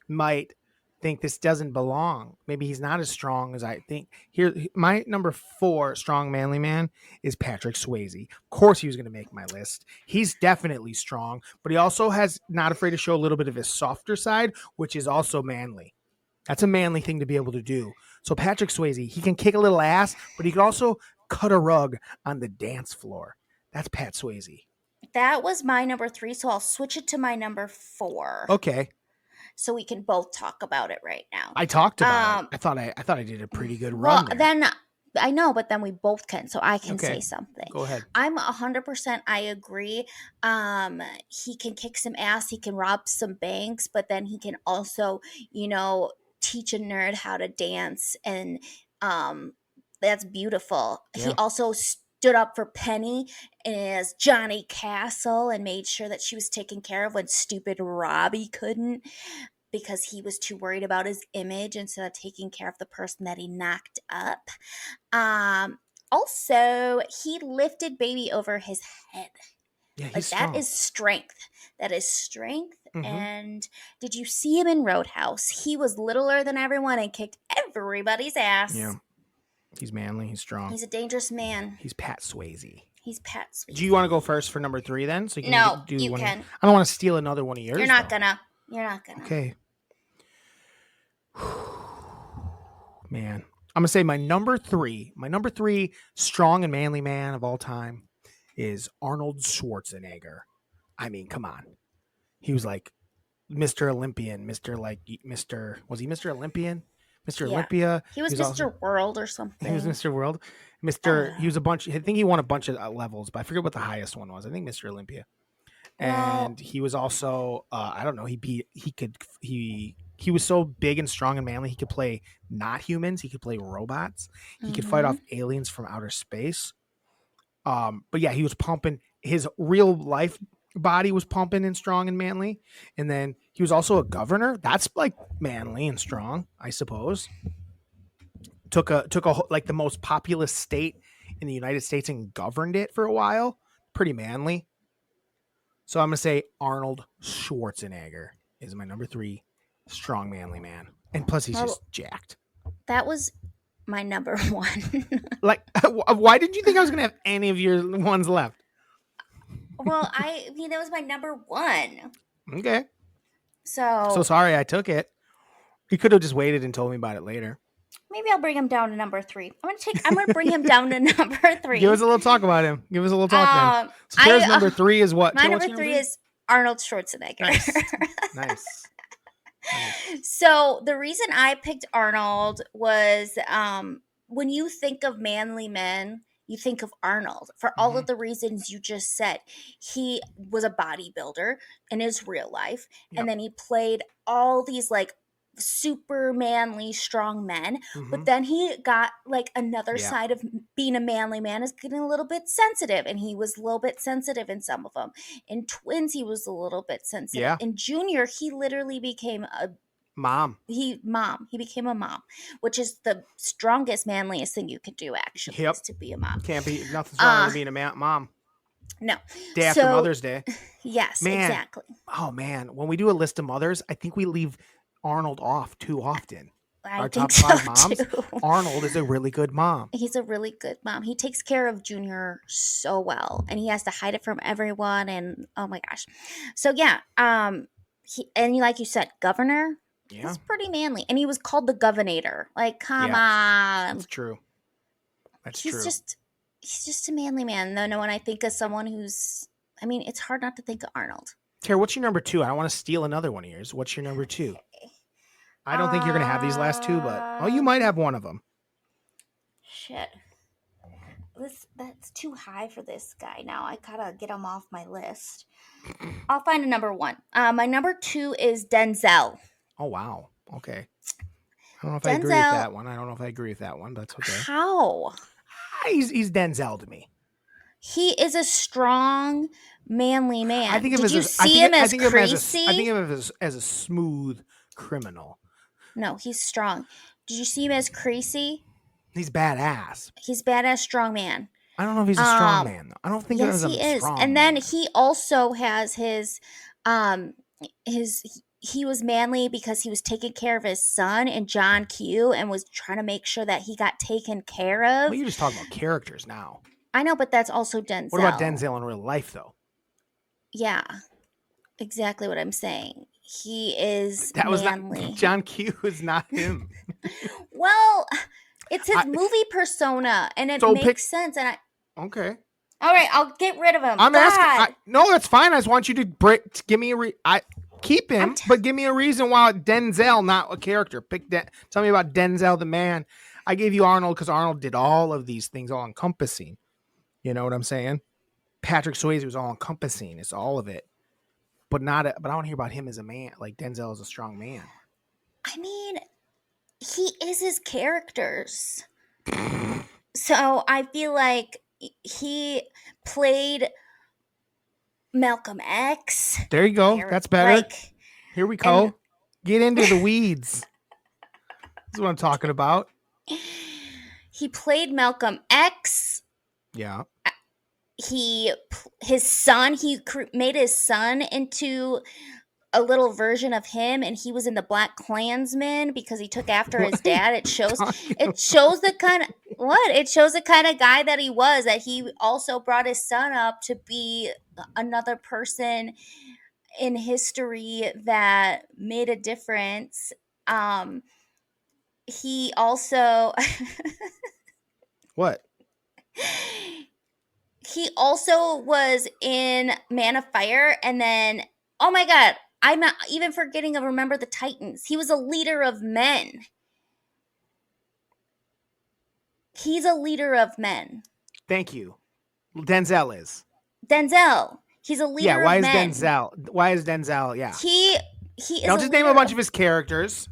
might think this doesn't belong. Maybe he's not as strong as I think. Here, my number 4 strong, manly man is Patrick Swayze. Of course, he was going to make my list. He's definitely strong, but he also has not afraid to show a little bit of his softer side, which is also manly. That's a manly thing to be able to do. So Patrick Swayze, he can kick a little ass, but he can also cut a rug on the dance floor. That's Pat Swayze. That was my number 3, so I'll switch it to my number 4. Okay. So we can both talk about it right now. I talked about it. I thought I did a pretty good Well, run there. then I know, but then we both can, so I can Okay. say something. Go ahead. I'm 100%. I agree. He can kick some ass. He can rob some banks, but then he can also, teach a nerd how to dance, and that's beautiful. Yeah. He also stood up for Penny as Johnny Castle and made sure that she was taken care of when stupid Robbie couldn't, because he was too worried about his image instead of taking care of the person that he knocked up. Also, he lifted baby over his head. Yeah, Like, he's that strong. is strength. That is strength. And did you see him in Roadhouse? He was littler than everyone and kicked everybody's ass. Yeah. He's manly. He's strong. He's a dangerous man. He's Pat Swayze. He's Pat Swayze. Do you want to go first for number 3 then? So you can No, do you one. can. I don't want to steal another one of yours. You're not though. gonna. You're not gonna. Okay. Man, I'm gonna say my number three strong and manly man of all time is Arnold Schwarzenegger. I mean, come on. He was like Mr. Olympian, Mr. Was he Mr. Olympian? Mr. Yeah. Olympia. He was Mr. Also, World or something. he was Mr. World. He was a bunch. I think he won a bunch of levels, but I forget what the highest one was. I think Mr. Olympia. And he was also I don't know. He was so big and strong and manly. He could play not humans. He could play robots. He could fight off aliens from outer space. But yeah, he was pumping. His real life body was pumping and strong and manly. And then he was also a governor. That's like manly and strong, I suppose. Took a like the most populous state in the United States and governed it for a while. Pretty manly. So I'm gonna say Arnold Schwarzenegger is my number 3 strong manly man. And plus he's just jacked. That was my number 1. Like, why did you think I was gonna have any of your ones left? Well, I mean, that was my number 1. Okay. So sorry I took it. He could have just waited and told me about it later. maybe I'll bring him down to number 3. I'm gonna bring him down to number 3. Give us a little talk about him. Give us a little talk then. So Tara's number 3 is what? My number 3 is Arnold Schwarzenegger. Nice. Nice. So the reason I picked Arnold was when you think of manly men, you think of Arnold for all of the reasons you just said. He was a bodybuilder in his real life, and then he played all these like super manly, strong men. But then he got like another side of being a manly man is getting a little bit sensitive, and he was a little bit sensitive in some of them. In Twins, he was a little bit sensitive. Yeah. In Junior, he literally became a Mom. He became a mom, which is the strongest, manliest thing you could do. Actually, is to be a mom. Can't be nothing's wrong with being a mom. No, Day after Mother's Day. Yes, man, exactly. Oh man, when we do a list of mothers, I think we leave Arnold off too often. Our top 5 moms. Too. Arnold is a really good mom. He's a really good mom. He takes care of Junior so well, and he has to hide it from everyone. And oh my gosh, so yeah, like you said, governor. Yeah. He's pretty manly. And he was called the Governator. Like, come on. That's true. He's just a manly man. No, when I think of someone who's, I mean, it's hard not to think of Arnold. Tara, what's your number 2? I don't want to steal another one of yours. What's your number 2? I don't think you're going to have these last 2, but you might have one of them. Shit. That's too high for this guy now. I gotta get him off my list. I'll find a number 1. My number 2 is Denzel. Oh, wow. Okay. I don't know if I agree with that one. But that's okay. How? He's Denzel to me. He is a strong, manly man. I think Did you see him as Creasy? I think of him as a smooth criminal. No, he's strong. Did you see him as Creasy? He's badass. He's badass, strong man. I don't know if he's a strong man though. I don't think yes, he is. And then he also has his he was manly because he was taking care of his son and John Q and was trying to make sure that he got taken care of. Well, you're just talking about characters now. I know, but that's also Denzel. What about Denzel in real life though? Yeah, exactly what I'm saying. He is manly. John Q is not him. Well, it's his movie persona, and it makes sense. And okay. All right, I'll get rid of him. I'm asking. No, that's fine. I just want you to give me keep him, but give me a reason why Denzel, not a character. Tell me about Denzel the man. I gave you Arnold because Arnold did all of these things, all encompassing. You know what I'm saying? Patrick Swayze was all encompassing. It's all of it, but I want to hear about him as a man. Like Denzel is a strong man. I mean, he is his characters. So I feel like he played Malcolm X. There you go. That's better. Here we go. Get into the weeds. This is what I'm talking about. He played Malcolm X. Yeah. His son, he made his son into a little version of him, and he was in the Black Klansman because he took after his dad. It shows the kind of it shows the kind of guy that he was, that he also brought his son up to be another person in history that made a difference. He also What? he also was in Man of Fire, and then, oh my god, I'm not even forgetting of Remember the Titans. He was a leader of men. He's a leader of men. Thank you. Denzel is. Denzel. He's a leader of men. Why is Denzel? Yeah. He is. Don't just name a bunch of his characters.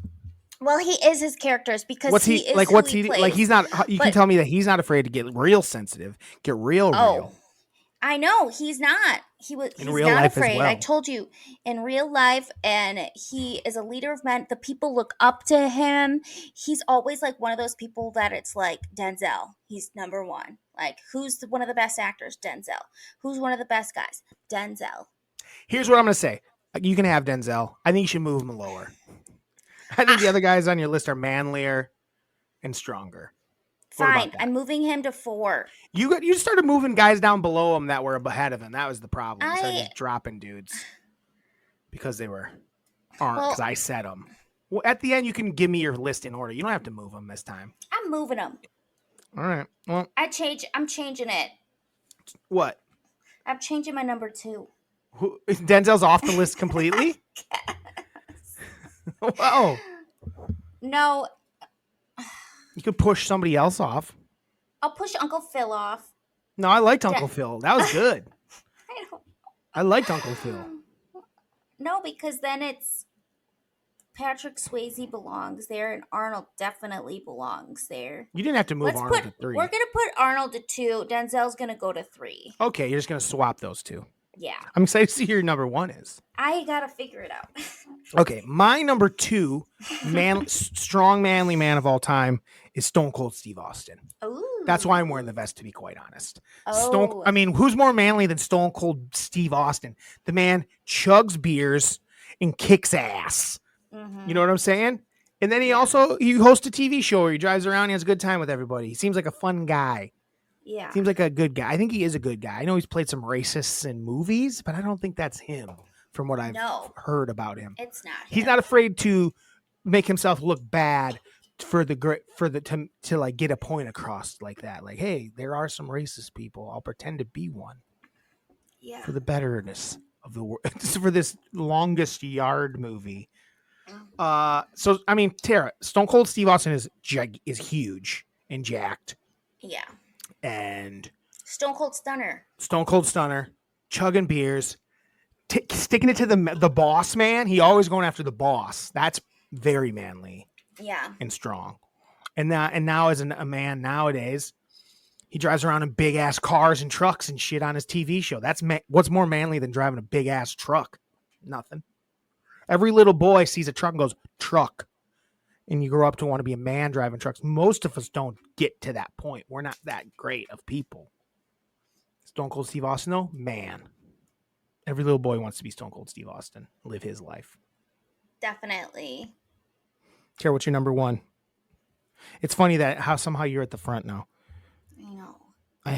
Well, he is his characters because What's he is like? who What's he he plays. like? He's not. You can tell me that he's not afraid to get real sensitive, get real. I know he's not. He's real not life as afraid. well. I told you, in real life, and he is a leader of men. The people look up to him. He's always like one of those people that it's like Denzel. He's number one. Like, who's one of the best actors? Denzel. Who's one of the best guys? Denzel. Here's what I'm gonna say. You can have Denzel. I think you should move him lower. I think the other guys on your list are manlier and stronger. Fine, I'm moving him to 4. You started moving guys down below him that were ahead of him. That was the problem. You started just dropping dudes because they aren't, because I said them. Well, at the end, you can give me your list in order. You don't have to move them this time. I'm moving them. All right. Well, I'm changing it. What? I'm changing my number 2. Denzel's off the list completely? Whoa. No. You could push somebody else off. I'll push Uncle Phil off. No, I liked Uncle Phil. That was good. I liked Uncle Phil. No, because then it's Patrick Swayze belongs there, and Arnold definitely belongs there. You didn't have to move Arnold to 3. We're going to put Arnold to 2. Denzel's going to go to 3. Okay, you're just going to swap those two. Yeah. I'm excited to see who your number 1 is. I got to figure it out. Okay, my number 2 strong manly man of all time is Stone Cold Steve Austin. Ooh. That's why I'm wearing the vest, to be quite honest. Oh. Who's more manly than Stone Cold Steve Austin? The man chugs beers and kicks ass. Mm-hmm. You know what I'm saying? And then he hosts a TV show where he drives around and has a good time with everybody. He seems like a fun guy. Yeah. Seems like a good guy. I think he is a good guy. I know he's played some racists in movies, but I don't think that's him from what I've heard about him. It's not him. He's not afraid to make himself look bad to like get a point across like that. Like, hey, there are some racist people. I'll pretend to be one. Yeah. For the betterness of the world. For this Longest Yard movie. So I mean, Tara, Stone Cold Steve Austin is huge and jacked. Yeah. And Stone Cold Stunner, chugging beers, sticking it to the boss man. He always going after the boss. That's very manly. Yeah. And strong. And now as a man nowadays, he drives around in big ass cars and trucks and shit on his TV show. That's what's more manly than driving a big ass truck? Nothing. Every little boy sees a truck and goes, truck. And you grow up to want to be a man driving trucks. Most of us don't get to that point. We're not that great of people. Stone Cold Steve Austin, though, man. Every little boy wants to be Stone Cold Steve Austin. Live his life. Definitely. Kara, what's your number 1? It's funny that somehow you're at the front now. I know.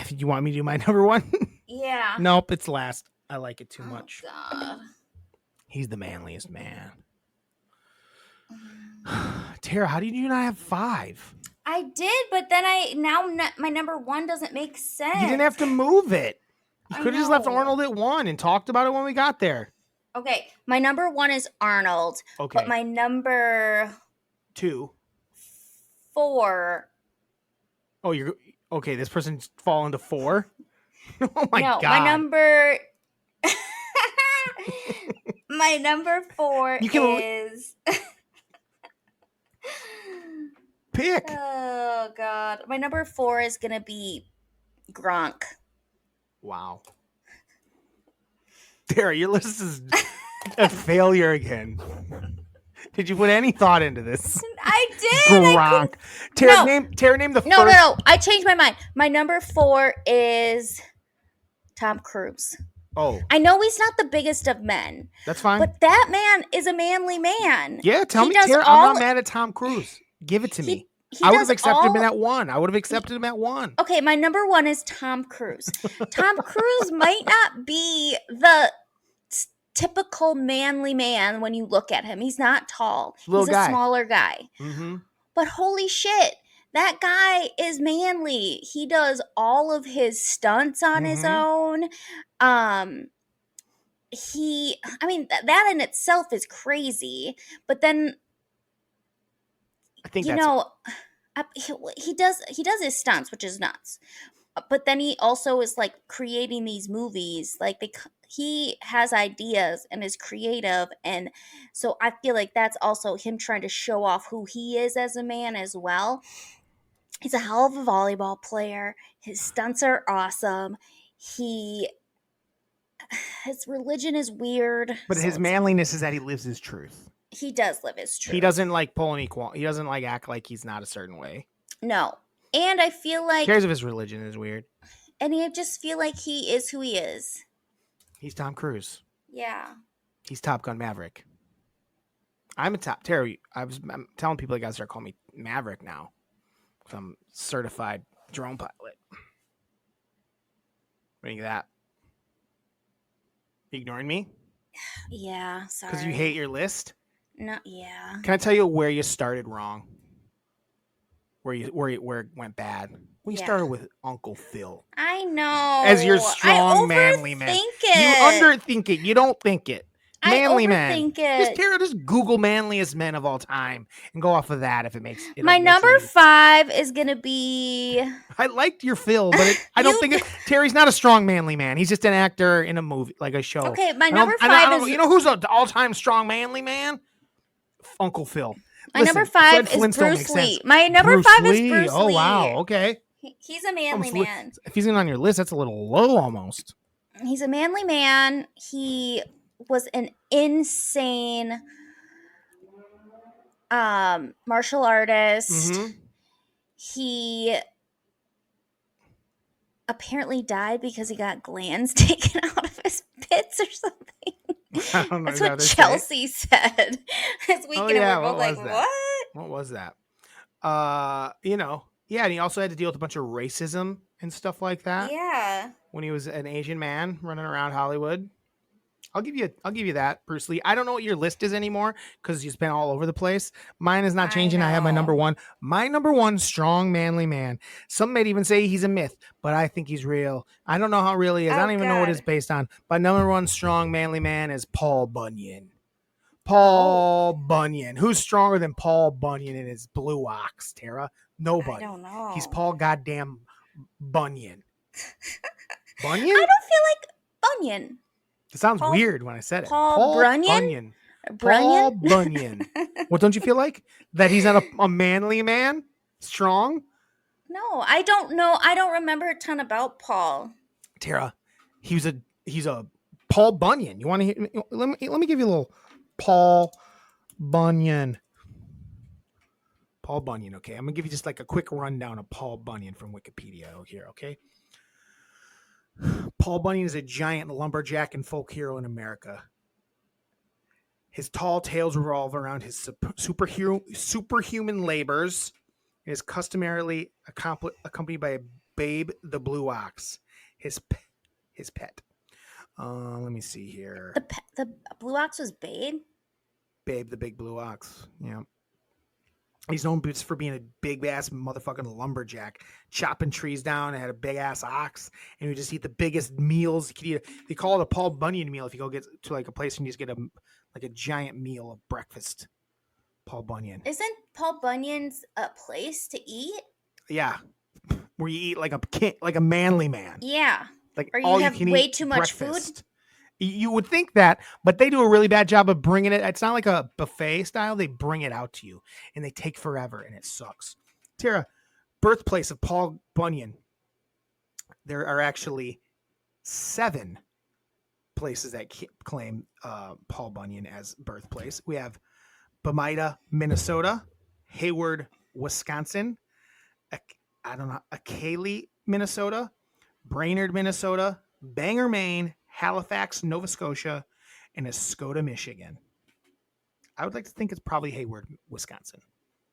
You want me to do my number 1? Yeah. Nope, it's last. I like it too much. God. He's the manliest man. Tara, how did you not have 5? I did, but then my number 1 doesn't make sense. You didn't have to move it. You could have just left Arnold at 1 and talked about it when we got there. Okay, my number 1 is Arnold. Okay. But my number 2. 4. Oh, you're okay. This person's fallen to 4. Oh my god. My number 4 is. Pick. Oh god, my number 4 is gonna be Gronk. Wow. Tara, your list is a failure again. Did you put any thought into this? I did. Gronk. Tara, name the first. No. I changed my mind. My number 4 is Tom Cruise. Oh, I know he's not the biggest of men, that's fine. but that man is a manly man. Yeah, tell He me, does Tara. I'm all not mad at Tom Cruise. Give it to me. he I would have does accepted him all at one. I would have accepted him at one. Okay, my number 1 is Tom Cruise. Tom Cruise might not be the typical manly man when you look at him. He's not tall. Little He's a guy. smaller guy. Mm-hmm. But holy shit, that guy is manly. He does all of his stunts on his own. That in itself is crazy. But then, I think you that's know, he does his stunts, which is nuts. But then he also is like creating these movies. Like he has ideas and is creative, and so I feel like that's also him trying to show off who he is as a man as well. He's a hell of a volleyball player. His stunts are awesome. His religion is weird. But his manliness is that he lives his truth. He does live his truth. He doesn't like pull any He doesn't like act like he's not a certain way. No. And I feel like... Cares if his religion is weird. And I just feel like he is who he is. He's Tom Cruise. Yeah. He's Top Gun Maverick. I'm Terry, I'm telling people they got to start calling me Maverick now. Because I'm certified drone pilot. What do you think of that? You ignoring me? Yeah, sorry. Because you hate your list? No, yeah. Can I tell you where you started wrong? Where it went bad? You started with Uncle Phil. I know. As your strong, manly man. It. You underthink it. You don't think it. Manly man. It. Just Google manliest men of all time and go off of that if it makes it. My number 5 is gonna be. I liked your Phil, but I don't think Terry's not a strong manly man. He's just an actor in a movie, like a show. Okay, my number 5 is. You know who's an all-time strong manly man? Uncle Phil. My number 5 is Bruce Lee. My number 5 is Bruce Lee. Oh wow, okay. He's a manly man. If he's on your list, that's a little low almost. He's a manly man. He was an insane martial artist. Mm-hmm. He apparently died because he got glands taken out of his pits or something. I don't know. That's what Chelsea said this weekend. Yeah, we're both like, what? What was that? Yeah, and he also had to deal with a bunch of racism and stuff like that. Yeah. When he was an Asian man running around Hollywood. I'll give you that, Bruce Lee. I don't know what your list is anymore because he's been all over the place. Mine is not changing. I have my number 1. My number 1, strong, manly man. Some might even say he's a myth, but I think he's real. I don't know how real he is. I don't even know what it's based on. But number 1 strong, manly man is Paul Bunyan. Paul Bunyan. Who's stronger than Paul Bunyan in his blue ox, Tara? Nobody. I don't know. He's Paul goddamn Bunyan. Bunyan? I don't feel like Bunyan. It sounds weird when I said it. Paul Bunyan? Paul Bunyan. What don't you feel like? That he's not a manly man? Strong? No, I don't know. I don't remember a ton about Paul. Tara, he's a Paul Bunyan. You want to hear? Let me give you a little Paul Bunyan. Paul Bunyan, okay? I'm going to give you just like a quick rundown of Paul Bunyan from Wikipedia here, okay? Paul Bunyan is a giant lumberjack and folk hero in America. His tall tales revolve around his superhuman labors and is customarily accompanied by a Babe the Blue Ox, his pet. Let me see here. The Blue Ox was Babe? Babe the Big Blue Ox, yeah. He's known for being a big ass motherfucking lumberjack, chopping trees down and had a big ass ox, and he would just eat the biggest meals. They call it a Paul Bunyan meal if you go get to like a place and you just get a giant meal of breakfast. Paul Bunyan. Isn't Paul Bunyan's a place to eat? Yeah, where you eat like a manly man. Yeah, like or you have way too much breakfast. Food. You would think that, but they do a really bad job of bringing it. It's not like a buffet style. They bring it out to you, and they take forever, and it sucks. Tara, birthplace of Paul Bunyan. There are actually 7 places that claim Paul Bunyan as birthplace. We have Bemida, Minnesota, Hayward, Wisconsin, Acaley, Minnesota, Brainerd, Minnesota, Bangor, Maine, Halifax, Nova Scotia, and Escoda, Michigan. I would like to think it's probably Hayward, Wisconsin.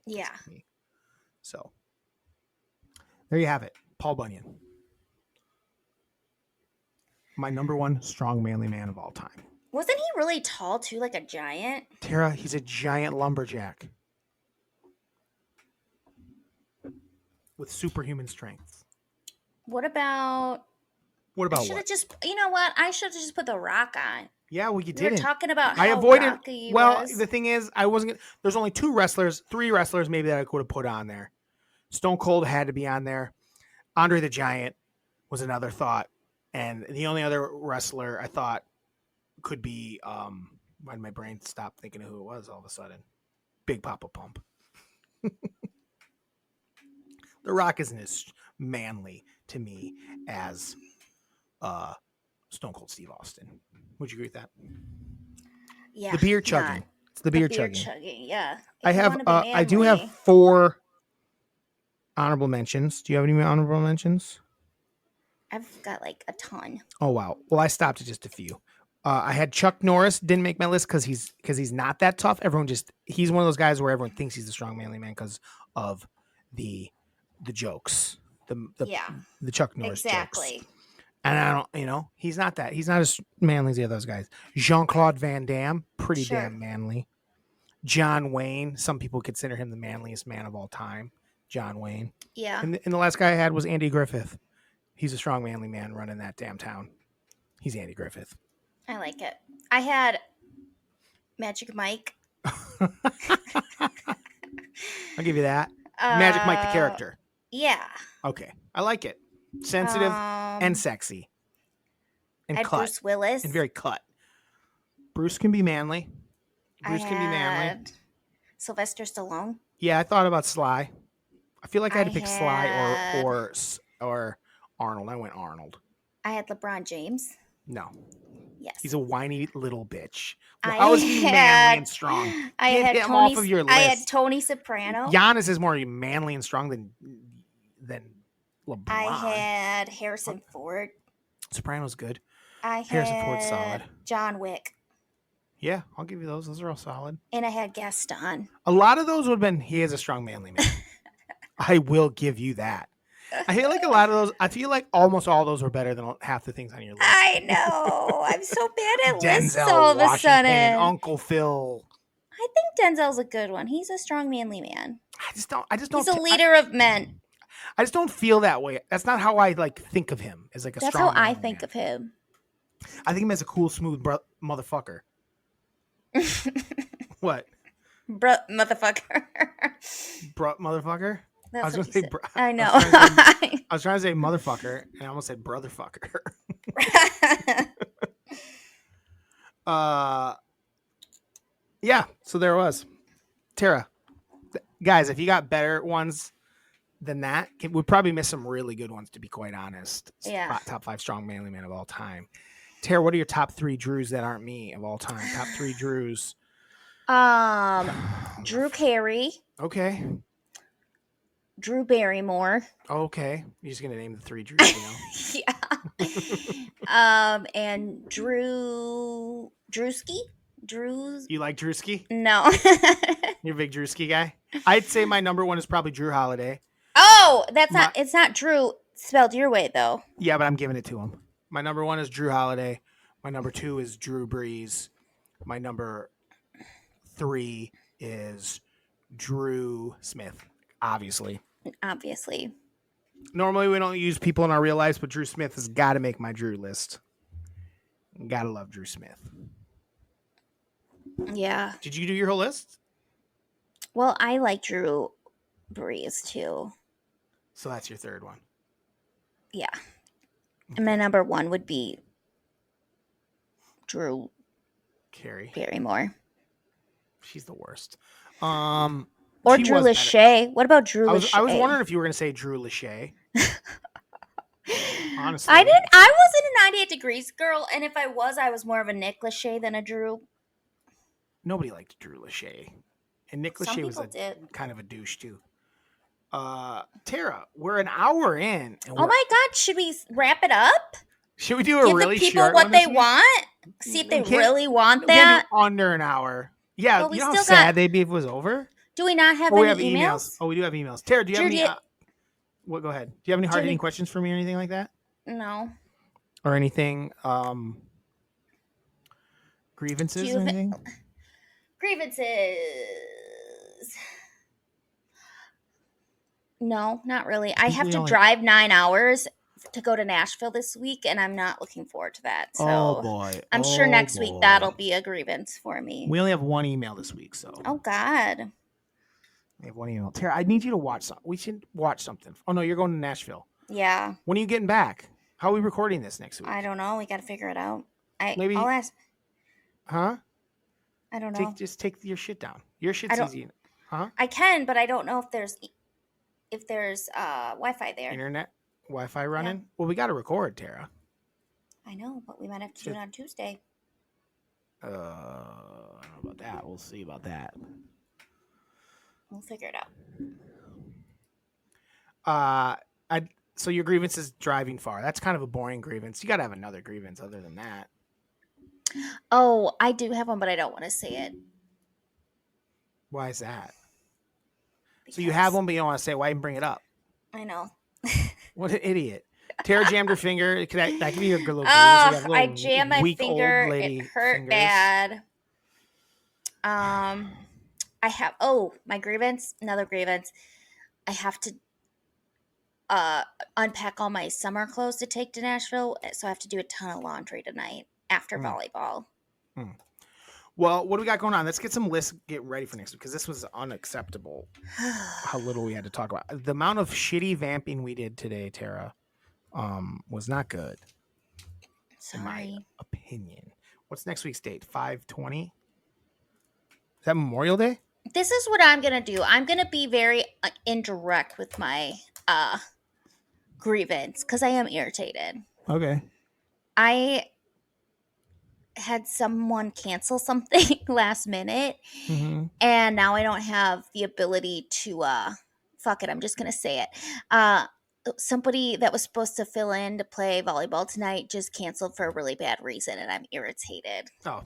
Yeah. So there you have it. Paul Bunyan. My number one strong, manly man of all time. Wasn't he really tall too, like a giant? Tara, he's a giant lumberjack with superhuman strength. What about? What about I should what? have just. You know what? I should have just put The Rock on. Yeah, well, you We didn't. were talking about I how avoided. rocky he Well, was. the thing is, I wasn't. There's only three wrestlers maybe that I could have put on there. Stone Cold had to be on there. Andre the Giant was another thought, and the only other wrestler I thought could be. When my brain stopped thinking of who it was all of a sudden, Big Papa Pump. The Rock isn't as manly to me as Stone Cold Steve Austin. Would you agree with that? Yeah. The beer chugging. not- It's the beer chugging. Yeah. If I you have. wanna be I do have manly- 4 honorable mentions. Do you have any honorable mentions? I've got like a ton. Oh wow. Well, I stopped at just a few. I had Chuck Norris. Didn't make my list because he's not that tough. He's one of those guys where everyone thinks he's a strong manly man because of the jokes. The Chuck Norris Exactly. jokes. And I don't, he's not that. He's not as manly as the other guys. Jean-Claude Van Damme, pretty Sure. damn manly. John Wayne, some people consider him the manliest man of all time. John Wayne. Yeah. And the last guy I had was Andy Griffith. He's a strong manly man running that damn town. He's Andy Griffith. I like it. I had Magic Mike. I'll give you that. Magic Mike the character. Yeah. Okay. I like it. Sensitive and sexy. And I had cut. Bruce Willis. And very cut. Bruce can be manly. Bruce I can be manly. had Sylvester Stallone. Yeah, I thought about Sly. I feel like I had to pick Sly had- or Arnold. I went Arnold. I had LeBron James. No. Yes. He's a whiny little bitch. Well, I how is he manly had- and strong? I Get had him Tony. off of your I had list. Tony Soprano. Giannis is more manly and strong than LeBron. I had Harrison Ford. Soprano's good. I had Harrison Ford's solid. John Wick. Yeah, I'll give you those. Those are all solid. And I had Gaston. A lot of those would have been, he is a strong manly man. I will give you that. I feel like a lot of those, I feel like almost all those were better than half the things on your list. I know. I'm so bad at lists Denzel all of a Washington, sudden. Uncle Phil. I think Denzel's a good one. He's a strong, manly man. I just don't. He's a leader of men. I just don't feel that way. That's not how I think of him as like a That's strong. how I manly think man. of him. I think him as a cool, smooth motherfucker. What? Motherfucker. Motherfucker? That's I was what gonna you say. said. I know. I was trying to say motherfucker, and I almost said brotherfucker. Yeah. So there it was. Tara, guys, if you got better ones than that, we'd probably miss some really good ones. To be quite honest, Yeah. Top 5 strong manly men of all time. Tara, what are your top 3 Drews that aren't me of all time? Top 3 Drews. Drew Carey, Okay. Drew Barrymore. Okay. You're just gonna name the 3 Drews, Yeah. And Drewski. You like Drewski? No. You're a big Drewski guy? I'd say my number 1 is probably Drew Holiday. Oh, it's not Drew spelled your way though. Yeah, but I'm giving it to him. My number 1 is Drew Holiday. My number 2 is Drew Brees. My number 3 is Drew Smith, obviously. Normally we don't use people in our real lives, but Drew Smith has got to make my Drew list. Gotta love Drew Smith. Yeah. Did you do your whole list? Well, I like Drew Brees too. So that's your 3rd one. Yeah. And my number 1 would be Drew Carrie. Barrymore. She's the worst. Or she Drew was better. Lachey. What about Drew Lachey? I was wondering if you were going to say Drew Lachey. Honestly. I wasn't a 98 Degrees girl, and if I was more of a Nick Lachey than a Drew. Nobody liked Drew Lachey. And Nick Some Lachey was people did. kind of a douche too. Tara, we're an hour in. And Oh my God, should we wrap it up? Should we do a Give really the people short what one they this week? want. See if they We can't- really want We can't that. do under an hour. Yeah, Well, we you know how still sad got. they'd be if it was over? Do we not have Oh, we any have emails. emails? Oh, we do have emails. Tara, do you have Drew, any? do you, Go ahead. Do you have any do you have hard hitting any- questions for me or anything like that? no. Or anything? Do Grievances you or have anything? grievances? No, not really. I think have we to only- drive 9 hours to go to Nashville this week, and I'm not looking forward to that. So Oh boy. I'm sure next week that'll be a grievance for me. We only have one email this week, so Oh God. we have one email. Tara, I need you to watch something. We should watch something. Oh no, you're going to Nashville. Yeah. When are you getting back? How are we recording this next week? I don't know. We got to figure it out. Maybe- I'll ask. Huh? I don't know. Just take your shit down. Your shit's easy. Huh? I can, but I don't know if there's Wi-Fi there. Internet, Wi-Fi running. Well, we got to record, Tara. I know, but we might have to do it on Tuesday. I don't know about that. We'll see about that. We'll figure it out. So your grievance is driving far. That's kind of a boring grievance. You got to have another grievance other than that. Oh, I do have one, but I don't want to say it. Why is that? So you have one, but you don't want to say it. Why even bring it up? I know. What an idiot. Tara jammed her finger. That could be a good little Oh, bruise. I jammed my finger. It hurt fingers. bad. I have my grievance, another grievance. I have to unpack all my summer clothes to take to Nashville, so I have to do a ton of laundry tonight after volleyball. Well, what do we got going on? Let's get some lists, get ready for next week, because this was unacceptable how little we had to talk about. The amount of shitty vamping we did today, Tara, was not good. In my opinion. What's next week's date? 5/20? Is that Memorial Day? This is what I'm going to do. I'm going to be very indirect with my grievance because I am irritated. Okay. I had someone cancel something last minute, and now I don't have the ability to fuck it, I'm just gonna say it. Somebody that was supposed to fill in to play volleyball tonight just canceled for a really bad reason, and I'm irritated. Oh,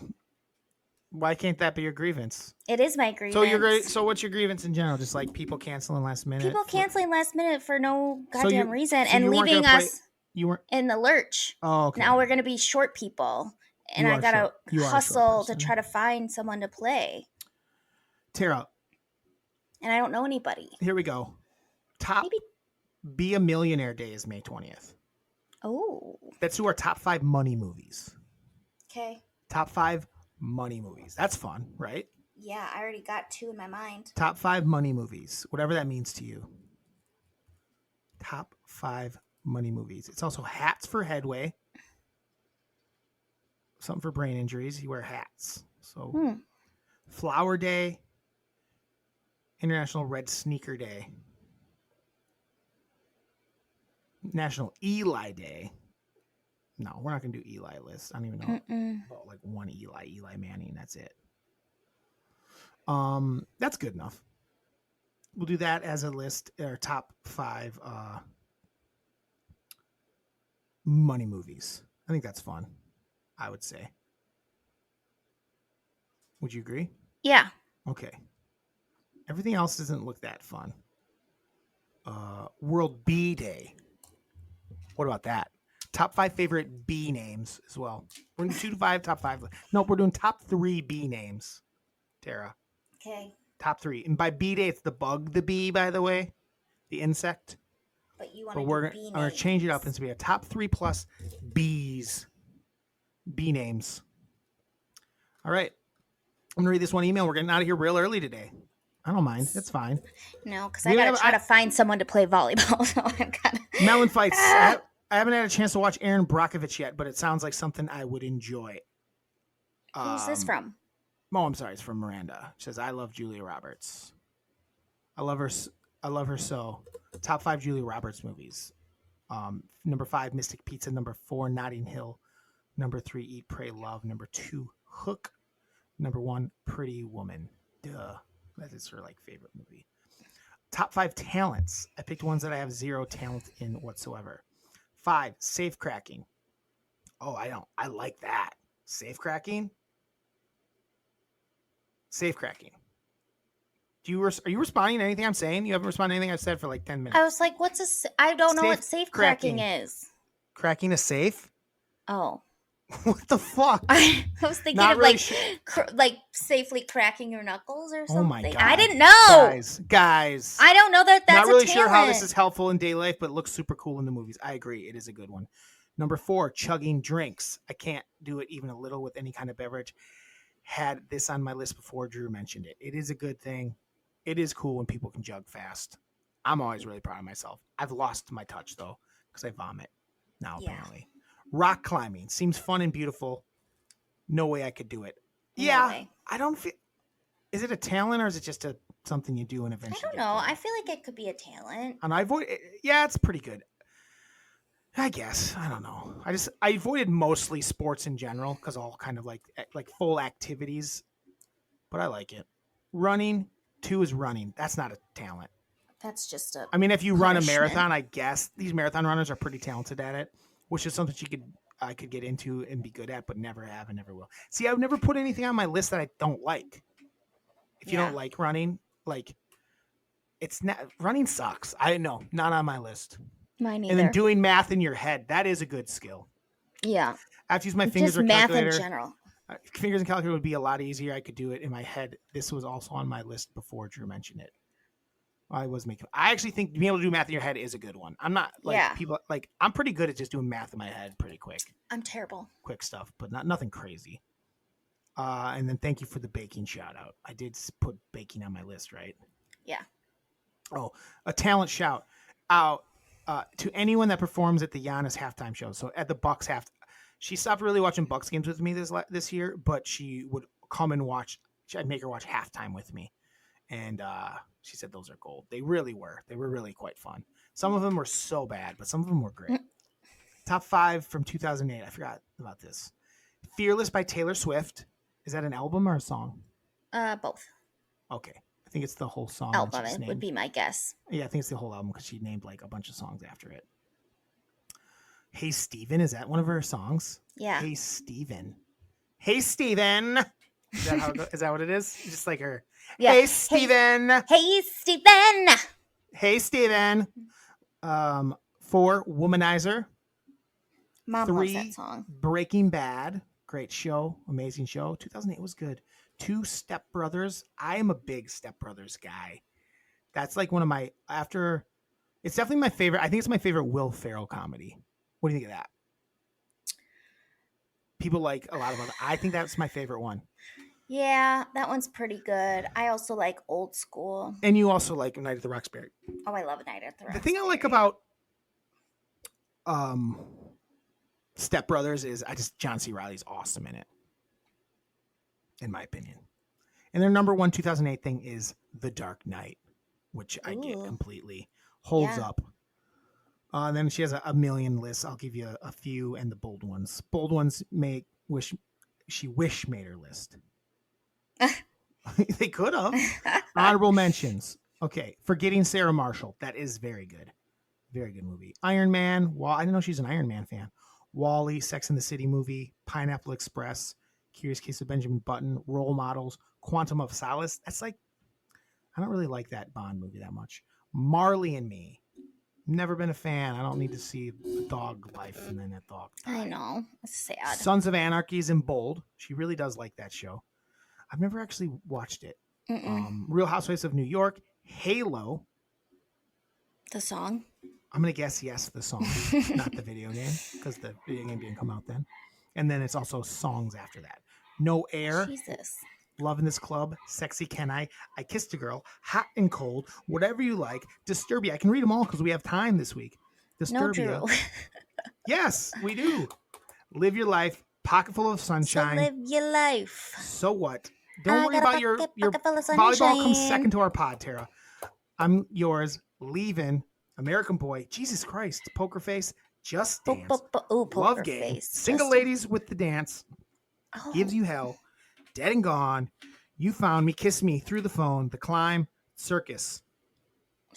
why can't that be your grievance? It is my grievance. So what's your grievance in general? Just like people canceling last minute? People canceling last minute for no goddamn reason and you weren't leaving gonna us you weren't. in the lurch. Oh, okay. Now we're gonna be short people, and You I are gotta short. You are a short hustle to person. try to find someone to play, Tara, and I don't know anybody. here we go. Be a Millionaire Day is May 20th. Oh, Let's do our top 5 money movies. okay. Top 5 money movies. That's fun, right? Yeah, I already got 2 in my mind. Top 5 money movies, whatever that means to you. Top 5 money movies. It's also hats for Headway. Something for brain injuries. You wear hats. So, Flower Day, International Red Sneaker Day, National Eli Day. No, we're not going to do Eli list. I don't even know about like one Eli Manning. That's it. That's good enough. We'll do that as a list. Our top 5 money movies. I think that's fun. I would say. Would you agree? Yeah. Okay. Everything else doesn't look that fun. World Bee Day. What about that? Top 5 favorite bee names as well. We're doing 2 to 5, top 5. Nope, we're doing top 3 bee names. Tara. Okay. Top 3. And by bee day, it's the bug, the bee, by the way. The insect. But you want But to do bee I'm going to change it up and names. to be a top 3 plus bees. Bee names. All right. I'm going to read this one email. We're getting out of here real early today. I don't mind. It's fine. No, because I got to try to find someone to play volleyball. So I've got to... MELLONfights. I haven't had a chance to watch Aaron Brockovich yet, but it sounds like something I would enjoy. Who's this from? Oh, I'm sorry. It's from Miranda. She says, I love Julia Roberts. I love her so. Top 5 Julia Roberts movies. Number 5, Mystic Pizza. Number 4, Notting Hill. Number 3, Eat, Pray, Love. Number 2, Hook. Number 1, Pretty Woman. Duh. That is her favorite movie. Top 5 talents. I picked ones that I have 0 talent in whatsoever. 5, safe cracking. Oh, I don't. I like that. Safe cracking. Safe cracking. Are you responding to anything I'm saying? You haven't responded to anything I've said for like 10 minutes. I was like, I don't know what Safe safe cracking is. Cracking a safe? Oh. What the fuck? I was thinking Not of really like safely cracking your knuckles or something. Oh my God. I didn't know. Guys. I don't know that that's not really a sure how this talent. is helpful in daily life, but it looks super cool in the movies. I agree. It is a good one. Number 4, chugging drinks. I can't do it even a little with any kind of beverage. Had this on my list before Drew mentioned it. It is a good thing. It is cool when people can jug fast. I'm always really proud of myself. I've lost my touch though because I vomit now apparently. Rock climbing seems fun and beautiful. No way I could do it. No way. I don't feel. Is it a talent or is it just something you do and eventually? I don't know. I feel like it could be a talent. And I avoid. Yeah, it's pretty good. I guess. I don't know. I avoided mostly sports in general because all kind of like full activities, but I like it. Running. 2 is running. That's not a talent. That's just a. I mean, if you run a punishment. marathon, I guess these marathon runners are pretty talented at it, which is something I could get into and be good at, but never have and never will. See, I've never put anything on my list that I don't like. If you don't like running, like it's not running sucks. I know, not on my list. Mine either. And then doing math in your head, that is a good skill. Yeah. I have to use my fingers Just or math calculator. in general. Fingers and calculator would be a lot easier. I could do it in my head. This was also on my list before Drew mentioned it. I actually think being able to do math in your head is a good one. I'm not people I'm pretty good at just doing math in my head pretty quick. I'm terrible. Quick stuff, but nothing crazy. And then thank you for the baking shout out. I did put baking on my list, right? Yeah. Oh, a talent shout out to anyone that performs at the Giannis halftime show. So at the Bucks she stopped really watching Bucks games with me this year, but she would come and watch. I'd make her watch halftime with me. And she said those are gold. They really were. They were really quite fun. Some of them were so bad, but some of them were great. Top 5 from 2008. I forgot about this. Fearless by Taylor Swift. Is that an album or a song? Both. Okay. I think it's the whole song. Album would be my guess. Yeah, I think it's the whole album because she named like a bunch of songs after it. Hey, Steven. Is that one of her songs? Yeah. Hey, Steven. Hey, Steven. Is that what it is? Just like her. Yeah. Hey, Steven. Hey, Steven. Hey, Steven. 4, Womanizer. Mom 3, loves that song. Breaking Bad. Great show. Amazing show. 2008 was good. 2, Step Brothers. I am a big Step Brothers guy. That's like one of my it's definitely my favorite. I think it's my favorite Will Ferrell comedy. What do you think of that? People like a lot of other. I think that's my favorite one. Yeah, that one's pretty good. I also like Old School. And you also like Night at the Roxbury. Oh, I love Night at the Roxbury. The thing I like about Step Brothers is John C. Reilly's awesome in it, in my opinion. And their number 1 2008 thing is The Dark Knight, which I get completely. Holds up. Then she has a million lists. I'll give you a few and the bold ones. Bold ones she made her list. They could have. Honorable mentions. Okay. Forgetting Sarah Marshall. That is very good. Very good movie. Iron Man. I didn't know she's an Iron Man fan. Wall-E, Sex and the City movie. Pineapple Express. Curious Case of Benjamin Button. Role Models. Quantum of Solace. That's like, I don't really like that Bond movie that much. Marley and Me. Never been a fan. I don't need to see a dog life and then that dog died. I know. It's sad. Sons of Anarchy is in bold. She really does like that show. I've never actually watched it. Real Housewives of New York. Halo. The song? I'm going to guess yes, the song, not the video game, because the video game didn't come out then. And then it's also songs after that. No Air. Jesus. Love in This Club, Sexy Can I Kissed a Girl, Hot and Cold, Whatever You Like, Disturbia. I can read them all because we have time this week. Disturbia. No, Drew. Yes, we do. Live Your Life, Pocket Full of Sunshine. So live your life. So what? Don't worry about your volleyball comes second to our pod, Tara. I'm yours. Leaving. American Boy. Jesus Christ. Poker Face. Just Dance. Love Game. Single Ladies with the Dance. Gives You Hell. Dead and Gone, You Found Me, Kiss Me, Through the Phone, The Climb, Circus.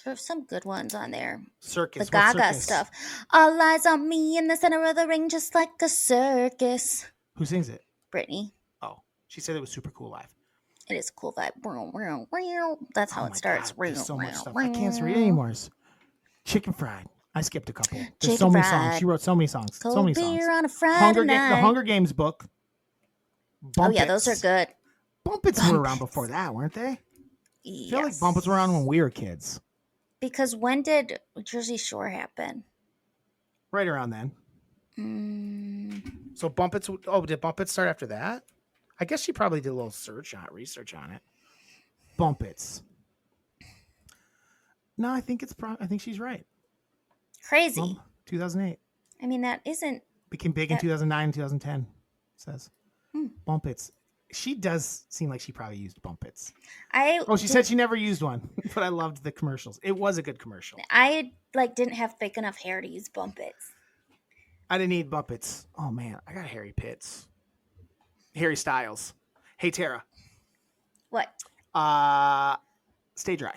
There's some good ones on there. Circus. The What Gaga circus? stuff. All eyes on me in the center of the ring, just like a circus. Who sings it? Brittany. Oh, she said it was super cool live. It is a cool vibe. That's how Oh it my starts. God, there's so much stuff. I can't read anymore. Chicken Fried. I skipped a couple. There's Chicken so many Fried. songs. She wrote so many songs. Cold so many beer songs. on a Friday night. The Hunger Games book. Oh yeah, those are good. Bumpets were around before that, weren't they? I feel like Bumpets were around when we were kids. Because when did Jersey Shore happen? Right around then. So Bumpets. Oh, did Bumpets start after that? I guess she probably did a little research on it. Bumpets. No, I think I think she's right. Crazy. 2008. I mean, that isn't. Became big in 2009, 2010. It says. Bumpets. She does seem like she probably used Bumpets. She said she never used one, but I loved the commercials. It was a good commercial. I didn't have thick enough hair to use Bumpets. I didn't need Bumpets. Oh man, I got Harry Pitts. Harry Styles. Hey Tara. What? Stay dry.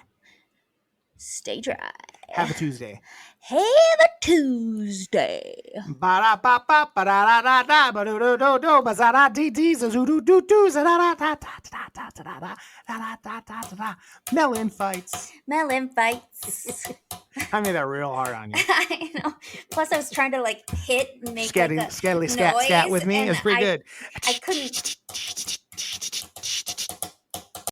Stay dry. Have a Tuesday. Have a Tuesday. Melon fights. Melon fights. I made that real hard on you. I know. Plus, I was trying to hit and make Scat with me. It's pretty good. I couldn't.